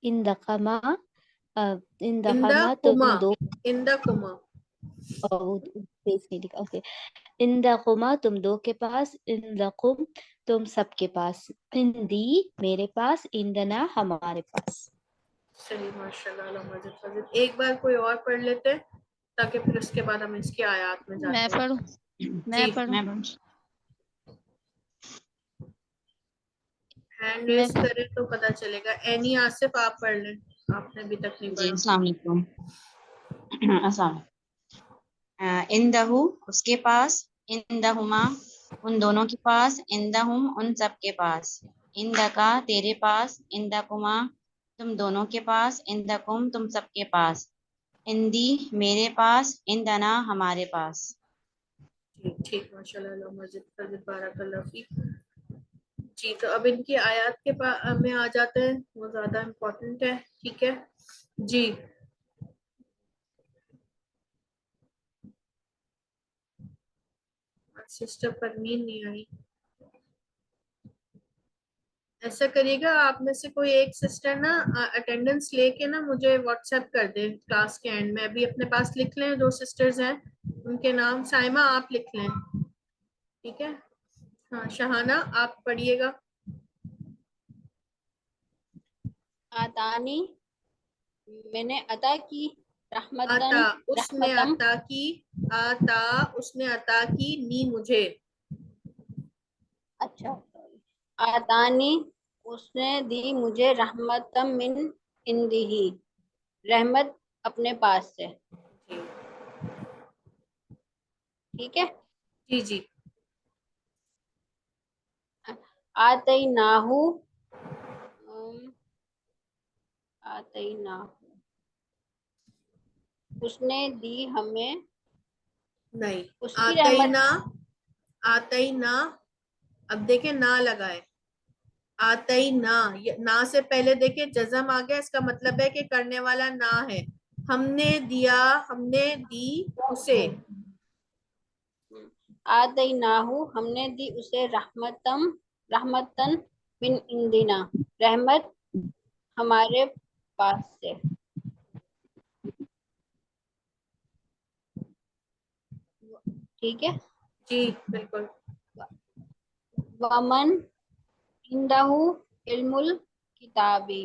اندقما اندقما تم کما، دو. اندا کما. اوکے. اندقما تم دو کے پاس، اندقم تم سب کے پاس، اندی میرے پاس، اندنا ہمارے پاس. صحیح، ماشاء اللہ، مسجد فضل. ایک بار کوئی اور پڑھ لیتے ہیں تاکہ پھر اس کے بعد ہم اس کی آیات میں میں جاتے ہیں. پڑھوں میں جی، پڑھوں ہینڈ میں ریز کریں تو پتہ چلے گا. اینی آصف آپ پڑھ لیں، آپ نے ابھی تک نہیں جی پڑھا. السلام علیکم. السلام. اندہو اس کے پاس، اندہما ان دونوں کے پاس، اندہم ان سب کے پاس، اندکا تیرے پاس، اندکما تم دونوں کے پاس، اندکم تم سب کے پاس، اندی میرے پاس، اندنا ہمارے پاس. ٹھیک، ماشاء اللہ، مسجد فضل، بارک اللہ فیک. جی، تو اب ان کی آیات کے میں آ جاتے ہیں، وہ زیادہ امپورٹنٹ ہے. ٹھیک ہے جی. سسٹر پرمین نہیں آئی. ایسا کریے گا آپ میں سے کوئی ایک سسٹر نا اٹینڈنس لے کے نا مجھے واٹس ایپ کر دیں کلاس کے اینڈ میں. ابھی اپنے پاس لکھ لیں، دو سسٹرز ہیں ان کے نام. سائمہ آپ لکھ لیں، ٹھیک ہے. ہاں شہانہ آپ پڑھیے گا. آتانی میں نے عطا کی، رحمتن آتا اس نے رحمتم. عطا کی، آتا اس نے عطا کی، نی مجھے. اچھا، آتانی اس نے دی مجھے، رحمتم من اندہی رحمت اپنے پاس سے. ٹھیک ہے. جی جی. آتیناہو آتیناہو اس نے دی ہمیں، نہیں، اس کی رحمت. آتینا. اب دیکھیں نا لگائے، آتینا. نا سے پہلے دیکھیں جزم آ گیا، اس کا مطلب ہے کہ کرنے والا نا ہے. ہم نے دیا، ہم نے دی اسے. آتیناہو ہم نے دی اسے، رحمتن من عندنا رحمت ہمارے پاس سے. ٹھیک ہے. جی بالکل. ومن عندہ علم الکتابی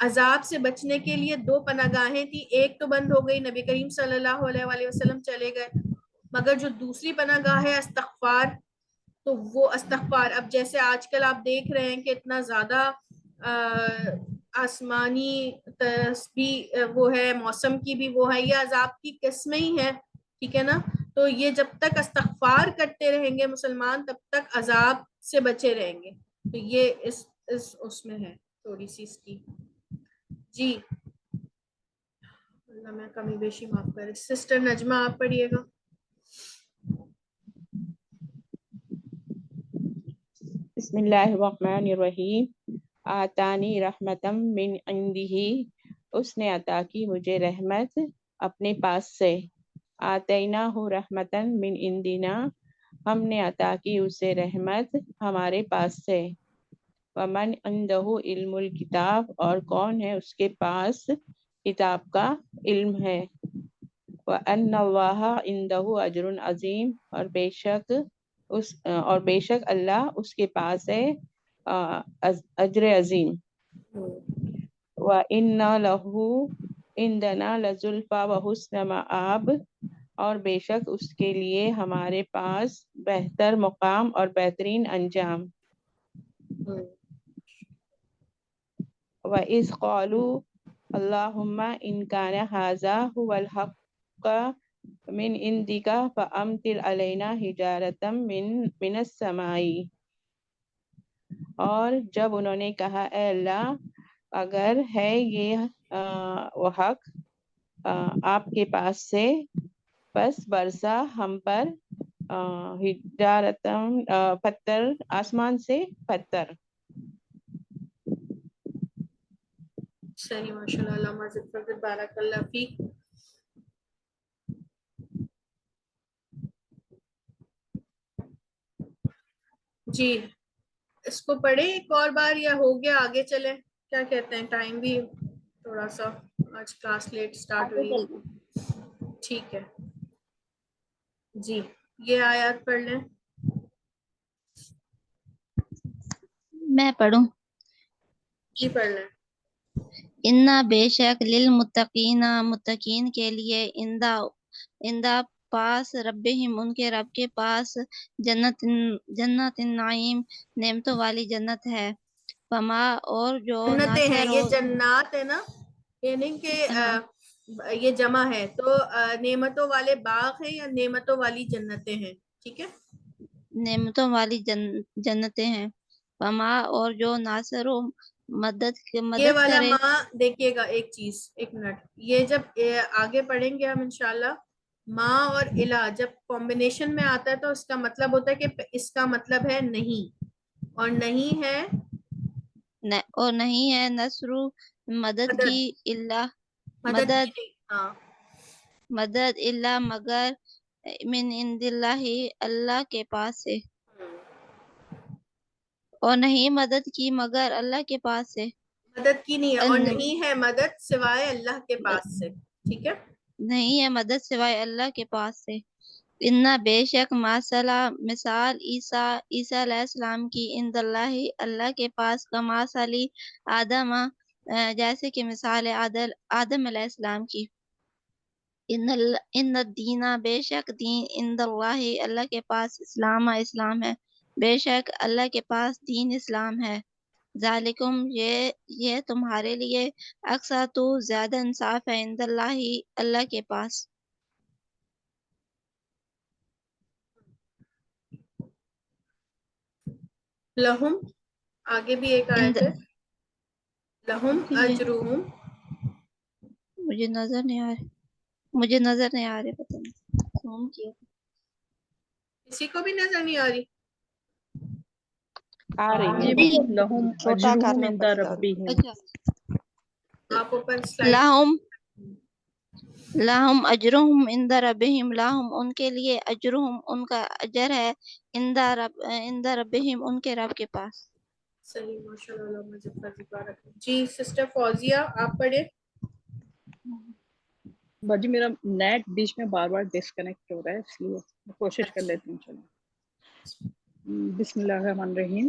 عذاب سے بچنے کے لیے 2 پناہگاہیں تھی، ایک تو بند ہو گئی، نبی کریم صلی اللہ علیہ وسلم چلے گئے، مگر جو دوسری پناہگاہ ہے استغفار، تو وہ استغفار اب جیسے آج کل آپ دیکھ رہے ہیں کہ اتنا زیادہ آسمانی تسبیح وہ ہے، موسم کی بھی وہ ہے، یہ عذاب کی قسمیں ہی ہیں، ٹھیک ہے نا. تو یہ جب تک استغفار کرتے رہیں گے مسلمان تب تک عذاب سے بچے رہیں گے. تو یہ اس میں ہے تھوڑی سی اس کی. جی اللہ میں کمی بیشی معاف کرے. سسٹر نجمہ آپ پڑھیے گا. بسم اللہ الرحمن الرحیم. آتانی رحمتم من عندہ، اس نے عطا کی مجھے رحمت اپنے پاس سے. آتیناہ رحمتن من عندنا، ہم نے عطا کی اسے رحمت ہمارے پاس سے. ومن عنده علم الکتاب، اور کون ہے اس کے پاس کتاب کا علم ہے. وَأَنَّ اللَّهَ عِندَهُ أَجْرٌ عَظِيمٌ، اور بے شک اللہ اس کے پاس ہے اجر عظیم. وَإِنَّ لَهُ عِندَنَا لَزُلْفَىٰ وَحُسْنَ مَآبٍ، اور بے شک اس کے لیے ہمارے پاس بہتر مقام اور بہترین انجام. وَإِذْ قَالُوا اللَّهُمَّ إِنْ كَانَ هَٰذَا هُوَ الْحَقُّ مِنْ عِنْدِكَ فَأَمْطِرْ عَلَيْنَا حِجَارَةً مِنَ السَّمَاءِ. اور جب انہوں نے کہا اے اللہ اگر ہے یہ وہ حق آپ کے پاس سے، پس برسا ہم پر حجارتم پتھر، آسمان سے پتھر. صحیح ماشاء اللہ. علامہ ذکر بارک اللہ فیک. جی اس کو پڑھیں ایک اور بار یا ہو گیا آگے چلیں؟ کیا کہتے ہیں؟ ٹائم بھی تھوڑا سا آج کلاس لیٹ سٹارٹ ہوئی ہے. ٹھیک ہے جی یہ آیات پڑھ لیں. میں پڑھوں؟ جی پڑھ لیں. انا بے شک للمتقین، متقین کے لیے اندہ پاس ربہم، ان کے رب کے پاس جنت النعیم، نعمتوں والی جنت ہے. فما، اور جو جنتیں ہیں، ناصر یہ جنات ہے نا، یعنی کہ یہ جمع ہے تو نعمتوں والے باغ ہیں یا نعمتوں والی جنتیں ہیں. ٹھیک ہے نعمتوں والی جنتیں ہیں. فما، اور جو ناصر و یہ مدد والا کرے. ماں دیکھیے گا ایک چیز، ایک منٹ، یہ جب آگے پڑھیں گے ہم انشاءاللہ، ماں اور الہ جب کمبینیشن میں آتا ہے تو اس کا مطلب ہوتا ہے کہ اس کا مطلب ہے نہیں، اور نہیں ہے اور نہیں ہے نصر مدد کی اللہ، مدد کی ہاں مدد اللہ مگر من عند اللہ، اللہ کے پاس سے. اور نہیں مدد کی مگر اللہ کے پاس سے. مدد کی نہیں ہے، اور نہیں ہے مدد سوائے اللہ کے پاس سے. ٹھیک ہے نہیں ہے مدد سوائے اللہ کے پاس سے. انا بے شک مثلا، مثال عیسیٰ علیہ السلام کی، عند اللہ، اللہ کے پاس، کمثل آدم، جیسے کہ مثال آدم علیہ السلام کی. ان الدین، بے شک دین، عند اللہ، اللہ کے پاس، اسلام ہے، بے شک اللہ کے پاس دین اسلام ہے. ذالکم، یہ تمہارے لیے، اقسط، تو زیادہ انصاف ہے، عند اللہ، اللہ کے پاس. لہم، آگے بھی ایک آیت ہے، لہم اجرہم. مجھے نظر نہیں آ رہے پتہ نہیں کسی کو بھی نظر نہیں آ رہی؟ آ رہی جی ہے. لہم چھوٹا اجرہم کرنا عند پڑے گا. ربہم. اچھا، آپ اوپر سلائڈ لہم اجرہم عند ربہم، لہم ان کے لیے، اجرہم ان کا اجر ہے، عند ربہم ان کے رب کے پاس. صحیح ماشاء اللہ. جی سسٹر فوزیہ آپ پڑھیں. باجی میرا نیٹ بیچ میں بار بار ڈسکنیکٹ ہو رہا ہے، اس لیے میں کوشش کر لیتی ہوں. چلو بسم اللہ الرحمن الرحیم.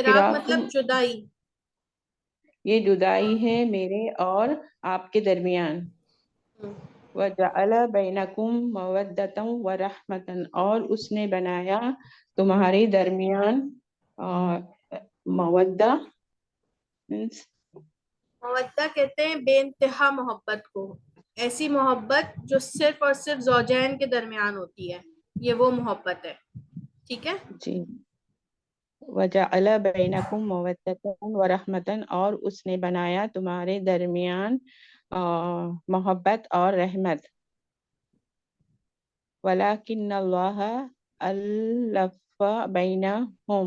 فراق مطلب جدائی. یہ جدائی ہے میرے اور آپ کے درمیان. وَجَعَلَ بَيْنَكُمْ مَوَدَّةً وَرَحْمَةً اور اس نے بنایا تمہارے درمیان مودہ مودہ کہتے ہیں بے انتہا محبت کو، ایسی محبت جو صرف اور صرف زوجین کے درمیان ہوتی ہے، یہ وہ محبت ہے. ٹھیک ہے جی. وَجَعَلَ بَيْنَكُمْ مَوَدَّةً وَرَحْمَةً اور اس نے بنایا تمہارے درمیان محبت اور رحمت. وَلَكِنَّ اللَّهَ أَلَّفَ بَيْنَهُمْ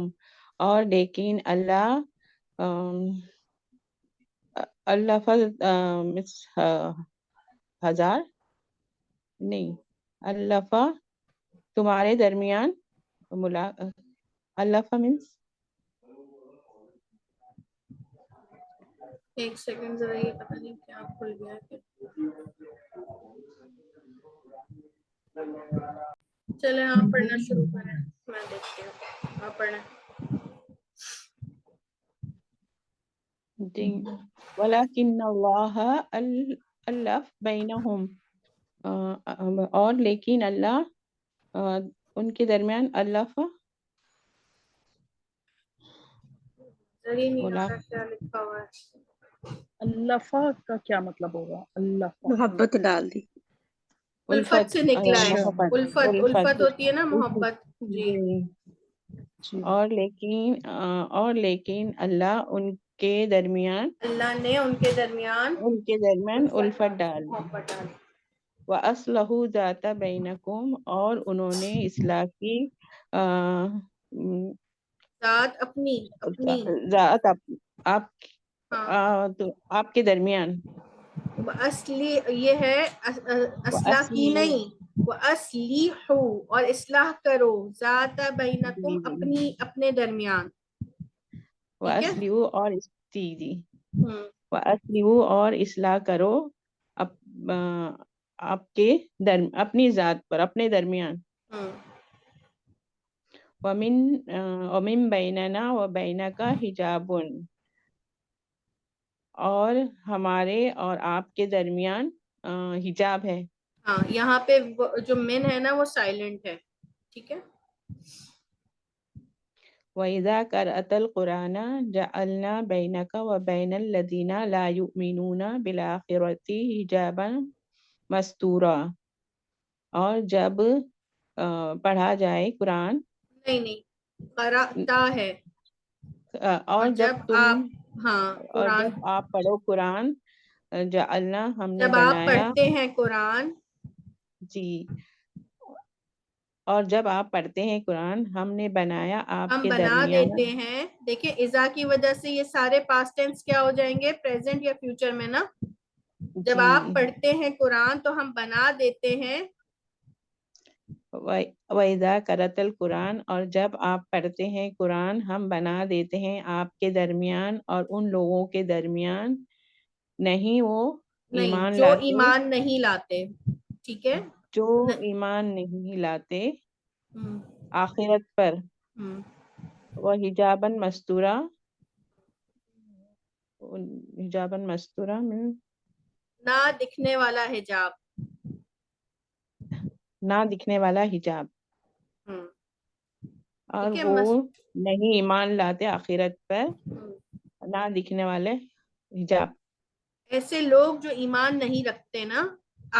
اور لیکن اللہ الف ہزار نہیں الف تمہارے درمیان الف مینس ایک سیکنڈ ذرا، یہ پتہ نہیں کیا کھل گیا کہ چلے آپ پڑھنا شروع کریں، میں دیکھتی ہوں. آپ پڑھیں. جی. وَلَكِنَّ اللَّهَ أَلَّفَ بَيْنَهُمْ اور لیکن اللہ ان کے درمیان الف ذرا نہیں آ رہا کیا لکھا ہوا ہے. الفا کا کیا مطلب ہوگا؟ الفا محبت ڈال دی. الفت سے نکلا ہے. محبت الفت ہوتی ہے نا محبت. جی. اور لیکن اللہ ان کے درمیان اللہ نے ان کے درمیان الفت ڈال دی. محبت ڈالی. وَأَصْلَحُ ذَاتَ بَيْنَكُمْ اور انہوں نے اصلاح کی ذات اپنی ذات آپ ہاں آپ کے درمیان. اصلی یہ ہے اصلاح کی نہیں، وہ اصلیحو اور اصلاح کرو ذات بینکم اپنی اپنے درمیان. وَأَصْلِحُ اور وَأَصْلِحُ اور اصلاح کرو آپ کے اپنی ذات پر اپنے درمیان. وَمِن بَيْنَنَا وَبَيْنَكَ حِجَابٌ اور ہمارے اور آپ کے درمیان حجاب ہے. ہاں یہاں پہ جو من ہے نا وہ سائلنٹ ہے. ٹھیک ہے. وَإِذَا قَرَأْتَ الْقُرْآنَ جَعَلْنَا بَيْنَكَ وَبَيْنَ الَّذِينَ لَا يُؤْمِنُونَ بِالْآخِرَةِ حِجَابًا مَسْتُورًا اور جب پڑھا جائے قرآن نہیں قرأتا ہے اور جب آپ پڑھو قرآن جعلنا ہم نے جب آپ بنایا پڑھتے ہیں قرآن جی اور جب آپ پڑھتے ہیں قرآن ہم نے بنایا آپ ہم کے بنا درمیان دیتے ہیں. دیکھیں اذا کی وجہ سے یہ سارے پاسٹ ٹینس کیا ہو جائیں گے؟ پریزنٹ یا فیوچر میں نا. جب جی آپ پڑھتے ہیں قرآن تو ہم بنا دیتے ہیں. وَإِذَا قَرَأْتَ الْقُرْآنَ اور جب آپ پڑھتے ہیں قرآن ہم بنا دیتے ہیں آپ کے درمیان اور ان لوگوں کے درمیان نہیں وہ ایمان جو لاتے ایمان نہیں لاتے. ٹھیک ہے. جو ایمان نہیں لاتے آخرت پر. وہ حجاباً مستورا نہ دکھنے والا حجاب. نہ دکھنے والا حجاب اور ٹھیک ہے. وہ نہیں ایمان لاتے آخرت پر نہ دکھنے والے حجاب. ایسے لوگ جو ایمان نہیں رکھتے نا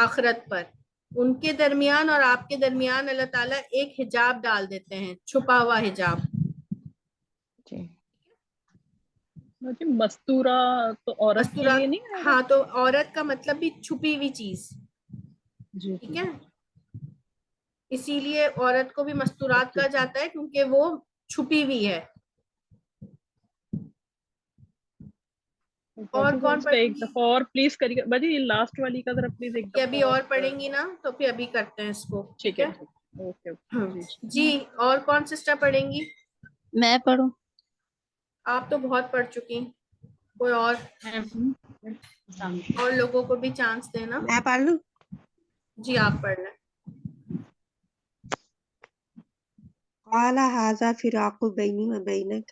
آخرت پر، ان کے درمیان اور آپ کے درمیان اللہ تعالیٰ ایک حجاب ڈال دیتے ہیں، چھپا ہوا حجاب. جی مستورہ تو عورت کے لیے نہیں ہے؟ ہاں تو عورت کا مطلب بھی چھپی ہوئی چیز. جی ٹھیک ہے. اسی لیے عورت کو بھی مستورات کہا جاتا ہے کیونکہ وہ چھپی ہوئی ہے. اور کون پڑھیں ایک گی؟ دفعہ اور پلیز کریے باجی یہ لاسٹ والی کا ذرا پلیز ایک کہ دفعہ ابھی اور پڑھیں گی نا تو پھر ابھی کرتے ہیں اس کو. ٹھیک ہے. اوکے جی اور کون سسٹر پڑھیں گی؟ میں پڑھوں؟ آپ تو بہت پڑھ چکی، کوئی اور لوگوں کو بھی چانس دینا. میں پڑھ لوں؟ جی آپ پڑھ لیں. قال هذا فراق بيني وبينك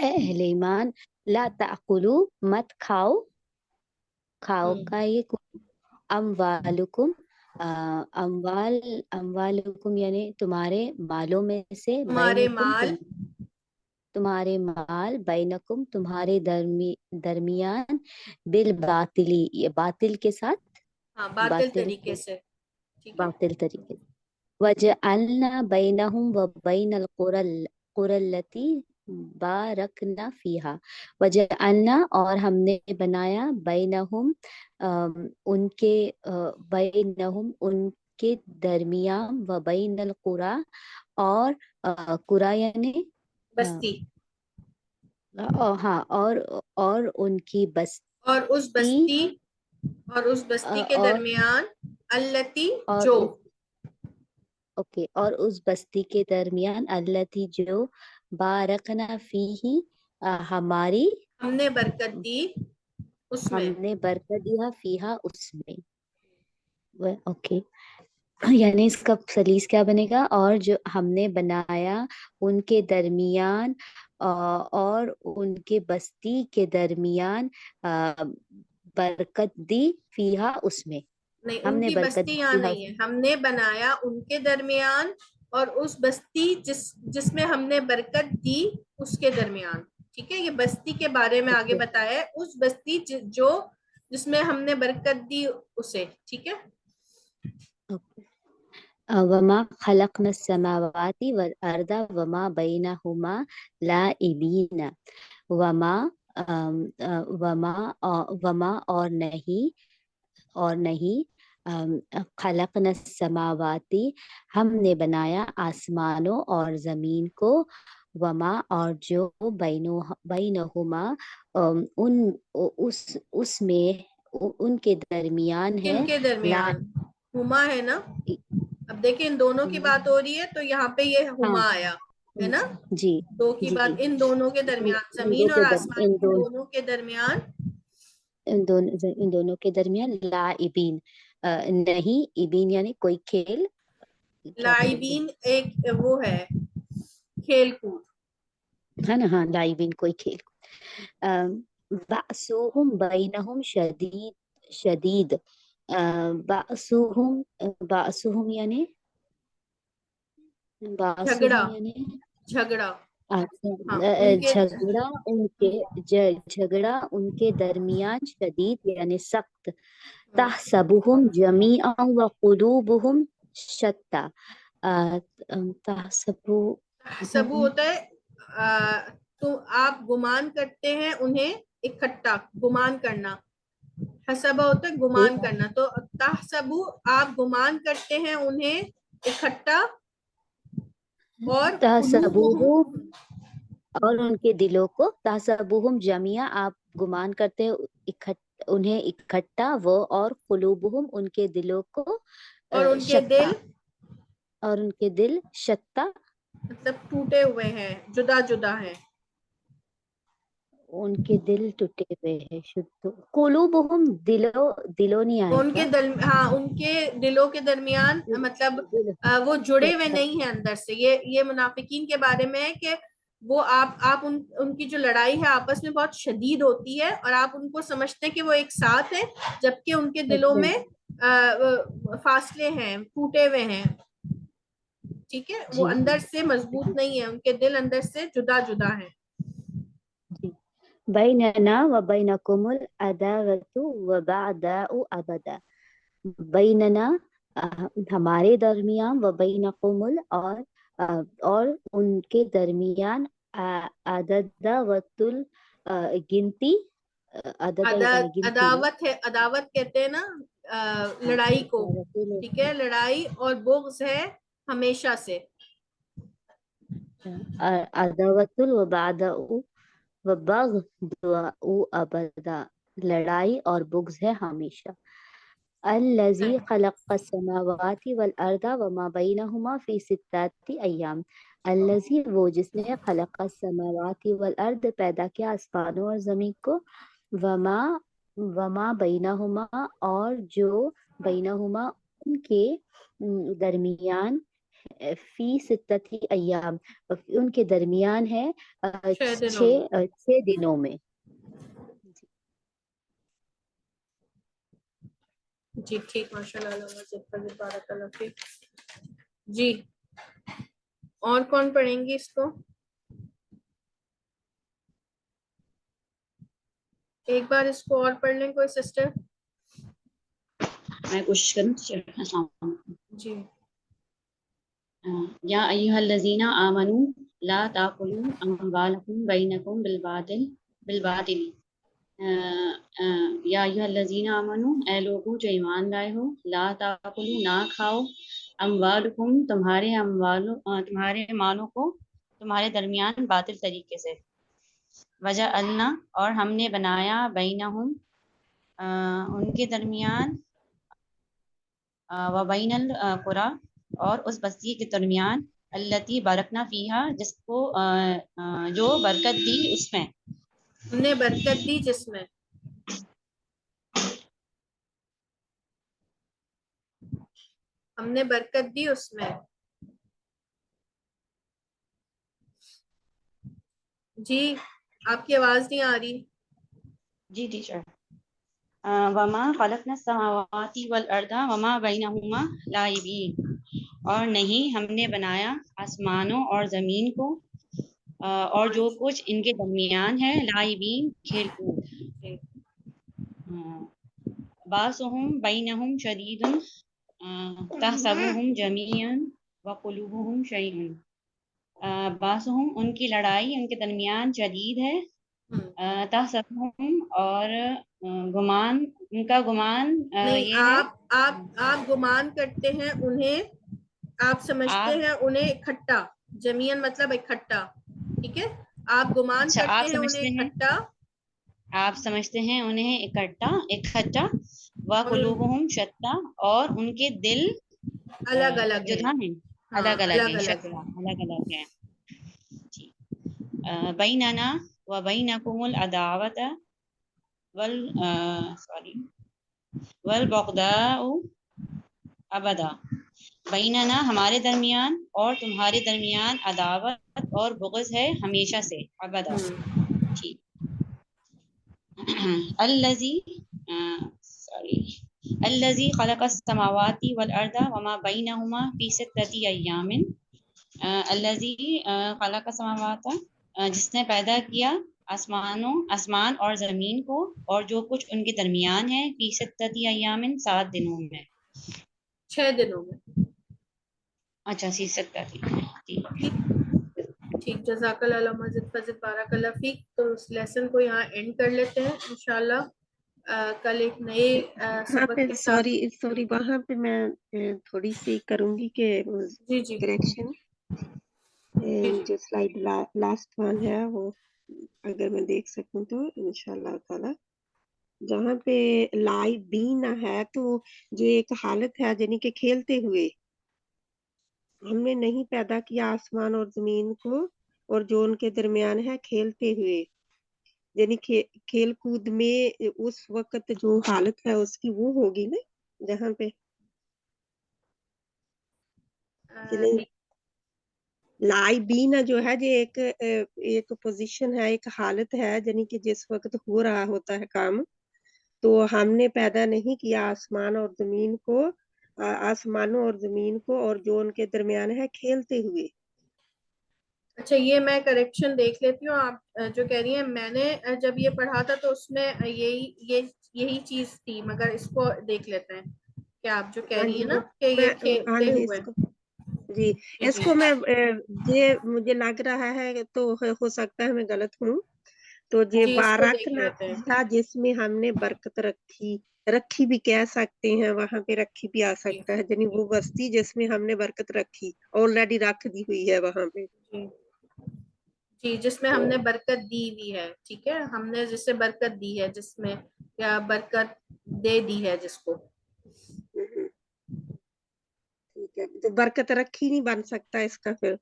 اے اہل ایمان لا تأکلو مت کھاؤ، کھاؤ کا یہ اموالکم اموالکم یعنی تمہارے مالوں میں سے، تمہارے بینکم مال، تمہارے مال، بینکم تمہارے درمیان، بالباطلی یہ باطل کے ساتھ، ہاں باطل طریقے سے، ٹھیک ہے، باطل طریقے سے، وجعلنا بینہم وبین القری التی بارکنا فیہا، وجعلنا اور ہم نے بنایا بینہم ان کے بینہم ان کے درمیان، وبین القری اور قری یعنی بستی، ہاں اور ان کی بستی، اور اس بستی کے اور درمیان، التی اور جو، اوکے، اور اس بستی کے درمیان، التی جو بارکنا فیہ ہماری ہم نے برکت دی اس ہم میں، نے برکت دیا، فیہا اس میں، اوکے، یعنی اس کا سلیس کیا بنے گا؟ اور جو ہم نے بنایا ان کے درمیان اور ان کے بستی کے درمیان برکت دی، فیہا اس میں، نہیں ہم ان نے کی برکت بستی دی یہاں فیہا نہیں ہے، ہم نے بنایا ان کے درمیان اور اس بستی جس میں ہم نے برکت دی اس کے درمیان، ٹھیک ہے، یہ بستی کے بارے میں آگے بتایا ہے، اس بستی جس میں ہم نے برکت دی اسے، ٹھیک ہے، وما خلقنا السماوات والارض وما بینہما لاعبین، وما اور نہیں خلقنا السماواتی ہم نے بنایا آسمانوں اور زمین کو، وما اور جو بینہما اس میں ان کے درمیان ہے، کن کے درمیان ہما ہے نا، اب دیکھیں ان دونوں کی بات ہو رہی ہے تو یہاں پہ یہ ہما آیا ہے نا، جی دو کی بات، ان دونوں کے درمیان، زمین اور آسمان ان دونوں کے درمیان، ان دونوں کے درمیان لاعبین نہیں، ابین یعنی کوئی کھیل، لاعبین ایک وہ ہے کھیل کود ہے نا، ہاں لاعبین کوئی کھیل، بأسوہم بینہم شدید، بأسوہم یعنی جھگڑا، جھگڑا ان کے جھگڑا ان کے درمیان، شدید یعنی سخت، تحسبہم جمیعا وقلوبہم شتیٰ، سبو ہوتا ہے تو آپ گمان کرتے ہیں انہیں اکٹھا، گمان کرنا، حسبہ ہوتا ہے گمان کرنا، تو تحسبو آپ گمان کرتے ہیں انہیں اکٹھا، اور تحسبوہم اور ان کے دلوں کو، تحسبوہم جمیعا آپ گمان کرتے ہیں انہیں اکٹھا، وہ اور قلوبہم ان کے دلوں کو، اور ان کے شتیٰ دل، اور ان کے دل، شتیٰ مطلب ٹوٹے ہوئے ہیں، جدا جدا ہیں، ان کے دل ٹوٹے ہوئے ہیں، قلوبہم دلوں نہیں آئے ان کیا؟ کے ان کے دلوں کے درمیان مطلب وہ جڑے ہوئے نہیں ہیں اندر سے، یہ منافقین کے بارے میں ہے کہ وہ آپ ان کی جو لڑائی ہے آپس میں بہت شدید ہوتی ہے، اور آپ ان کو سمجھتے ہیں کہ وہ ایک ساتھ ہیں، جبکہ ان کے دلوں میں فاصلے ہیں، ٹوٹے ہوئے ہیں، ٹھیک ہے، وہ اندر سے مضبوط نہیں ہے، ان کے دل اندر سے جدا جدا ہیں، جی، بیننا و بینکم العداوۃ والبغضاء ابدا، بیننا ہمارے درمیان، و بینکم اور ان کے درمیان، عداوۃ گنتی، عداوت ہے، عداوت کہتے ہیں نا لڑائی کو، ٹھیک ہے، لڑائی، اور بغض ہے ہمیشہ سے، عداوۃ وبغضاء ابدا، لڑائی اور بغض ہے ہمیشہ، الذی خلق السماوات والارض وما بینہما فی ستۃ ایام، الذی وہ جس نے خلق السماوات والارض پیدا کیا آسمانوں اور زمین کو، وما بینہما اور جو بینہما ان کے درمیان فی ستتی ایام، ان کے درمیان ہے 6 دنوں میں. 6 دنوں میں. جی ٹھیک، ماشاء اللہ، بارک اللہ فیک. جی اور کون پڑھیں گی اس کو؟ ایک بار اس کو اور پڑھ لیں کوئی سسٹر. میں کوشش کروں. السلام علیکم. جی. یا ایھا الذین آمنوا لا تاکلوا اموالکم بینکم بالباطل. یا ایھا الذین آمنوا، اے لوگوں جو ایمان لائے ہو، لا تاکلوا نہ کھاؤ، اموالکم تمہارے مالوں کو تمہارے درمیان باطل طریقے سے. وجعلنا اور ہم نے بنایا بینہم ان کے درمیان وبین القری اور اس بستی کے درمیان التی بارکنا فیہا جس کو جو برکت دی اس میں. ہم نے برکت دی جس میں. ہم نے برکت دی اس میں. جی آپ کی آواز نہیں آ رہی. جی ٹیچر. وما خلقنا السماوات والارض وما بینہما لاعبین، اور نہیں ہم نے بنایا آسمانوں اور زمین کو اور جو کچھ ان کے درمیان ہے لاعبین کھیل کود. بعضهم بینہم شدید تحسبهم جمیعا وقلوبهم شیء. بعضهم ان کی لڑائی ان کے درمیان شدید ہے، تحسبهم اور گمان ان کا گمان نہیں، یہ ہے. آپ گمان کرتے ہیں انہیں، آپ سمجھتے ہیں انہیں اکٹھا. جمیعن مطلب اکٹھا، ٹھیک ہے. آپ گمان اچھا، کرتے ہیں انہیں اکٹھا. آپ سمجھتے ہیں انہیں اکٹھا. وقلوبهم شتیٰ اور ان کے دل الگ الگ جدا ہیں، الگ الگ ہیں، شتیٰ الگ الگ ہیں. جی. بیننا و بینکم العداوۃ والبغضاء ابدا. بیننا ہمارے درمیان اور تمہارے درمیان عداوت اور بغض ہے ہمیشہ سے، ابدا. ٹھیک. الذی خلق السماوات والارض وما بینہما فی ستۃ ایام. الذی خلق السماوات، جس نے پیدا کیا آسمان اور زمین کو اور جو کچھ ان کے درمیان ہے، فی ستۃ ایام 7 دنوں میں. 6 دنوں میں. اچھا، سی سکتا تھی. ٹھیک. جزاک اللہ مزید فضل بارک اللہ فیک. تو اس لیسن کو یہاں اینڈ کر لیتے ہیں انشاءاللہ. کل ایک نئے سبق کے ساتھ. سوری وہاں پہ میں تھوڑی سی کروں گی کہ جی کریکشن. جو سلائیڈ لاسٹ ون ہے وہ اگر میں دیکھ سکوں تو انشاءاللہ تعالی جہاں پہ لاعبین ہے تو جو ایک حالت ہے یعنی کہ کھیلتے ہوئے، ہم نے نہیں پیدا کیا آسمان اور زمین کو اور جو ان کے درمیان ہے کھیلتے ہوئے، یعنی کھیل کود میں اس وقت جو حالت ہے اس کی وہ ہوگی نا جہاں پہ لاعبین جو ہے یہ ایک پوزیشن ہے، ایک حالت ہے یعنی کہ جس وقت ہو رہا ہوتا ہے کام. تو ہم نے پیدا نہیں کیا آسمانوں اور زمین کو اور جو ان کے درمیان ہے کھیلتے ہوئے. اچھا، یہ میں کریکشن دیکھ لیتی ہوں. آپ جو کہہ رہی ہیں میں نے جب یہ پڑھا تھا تو اس میں یہی چیز تھی، مگر اس کو دیکھ لیتے ہیں کہ آپ جو کہہ رہی ہیں نا کہ یہ کھیلتے ہوئے. جی اس کو میں یہ مجھے لگ رہا ہے تو ہو سکتا ہے میں غلط ہوں. تو یہ بارکنا جس میں ہم نے برکت رکھی بھی کہہ سکتے ہیں، وہاں پہ رکھی بھی آ سکتا ہے، یعنی وہ بستی جس میں ہم نے برکت رکھی آلریڈی رکھ دی ہوئی ہے وہاں پہ. جی جس میں ہم نے برکت دی ہوئی ہے. ٹھیک ہے، ہم نے جس سے برکت دی ہے، جس میں کیا برکت دے دی ہے جس کو. ٹھیک ہے، تو برکت رکھی نہیں بن سکتا اس کا پھر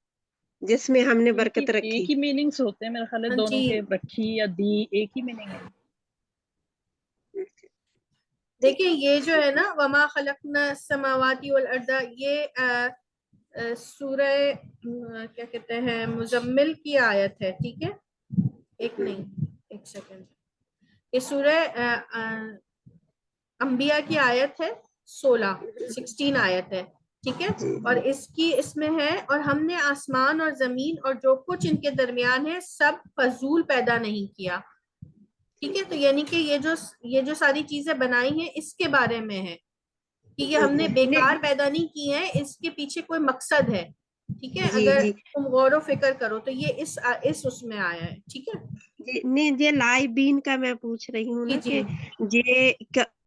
جس میں ہم نے برکت رکھی. ایک ہی میننگز ہوتے ہیں میرے خیال ہے دونوں کے، رکھی یا دی ایک ہی میننگ ہے. دیکھیں یہ جو ہے نا وما خلقنا السماوات والارض، یہ سورہ کیا کہتے ہیں مزمل کی آیت ہے، ٹھیک ہے، ایک سیکنڈ، یہ سورہ انبیاء کی آیت ہے 16 آیت ہے، ٹھیک ہے، اور اس میں ہے اور ہم نے آسمان اور زمین اور جو کچھ ان کے درمیان ہے سب فضول پیدا نہیں کیا، ٹھیک ہے، تو یعنی کہ یہ جو ساری چیزیں بنائی ہیں اس کے بارے میں ہے کہ یہ ہم نے بیکار پیدا نہیں کی ہے، اس کے پیچھے کوئی مقصد ہے، ٹھیک ہے، اگر تم غور و فکر کرو تو یہ اس میں آیا ہے، ٹھیک ہے، نہیں یہ لائبین کا میں پوچھ رہی ہوں نا جی کہ یہ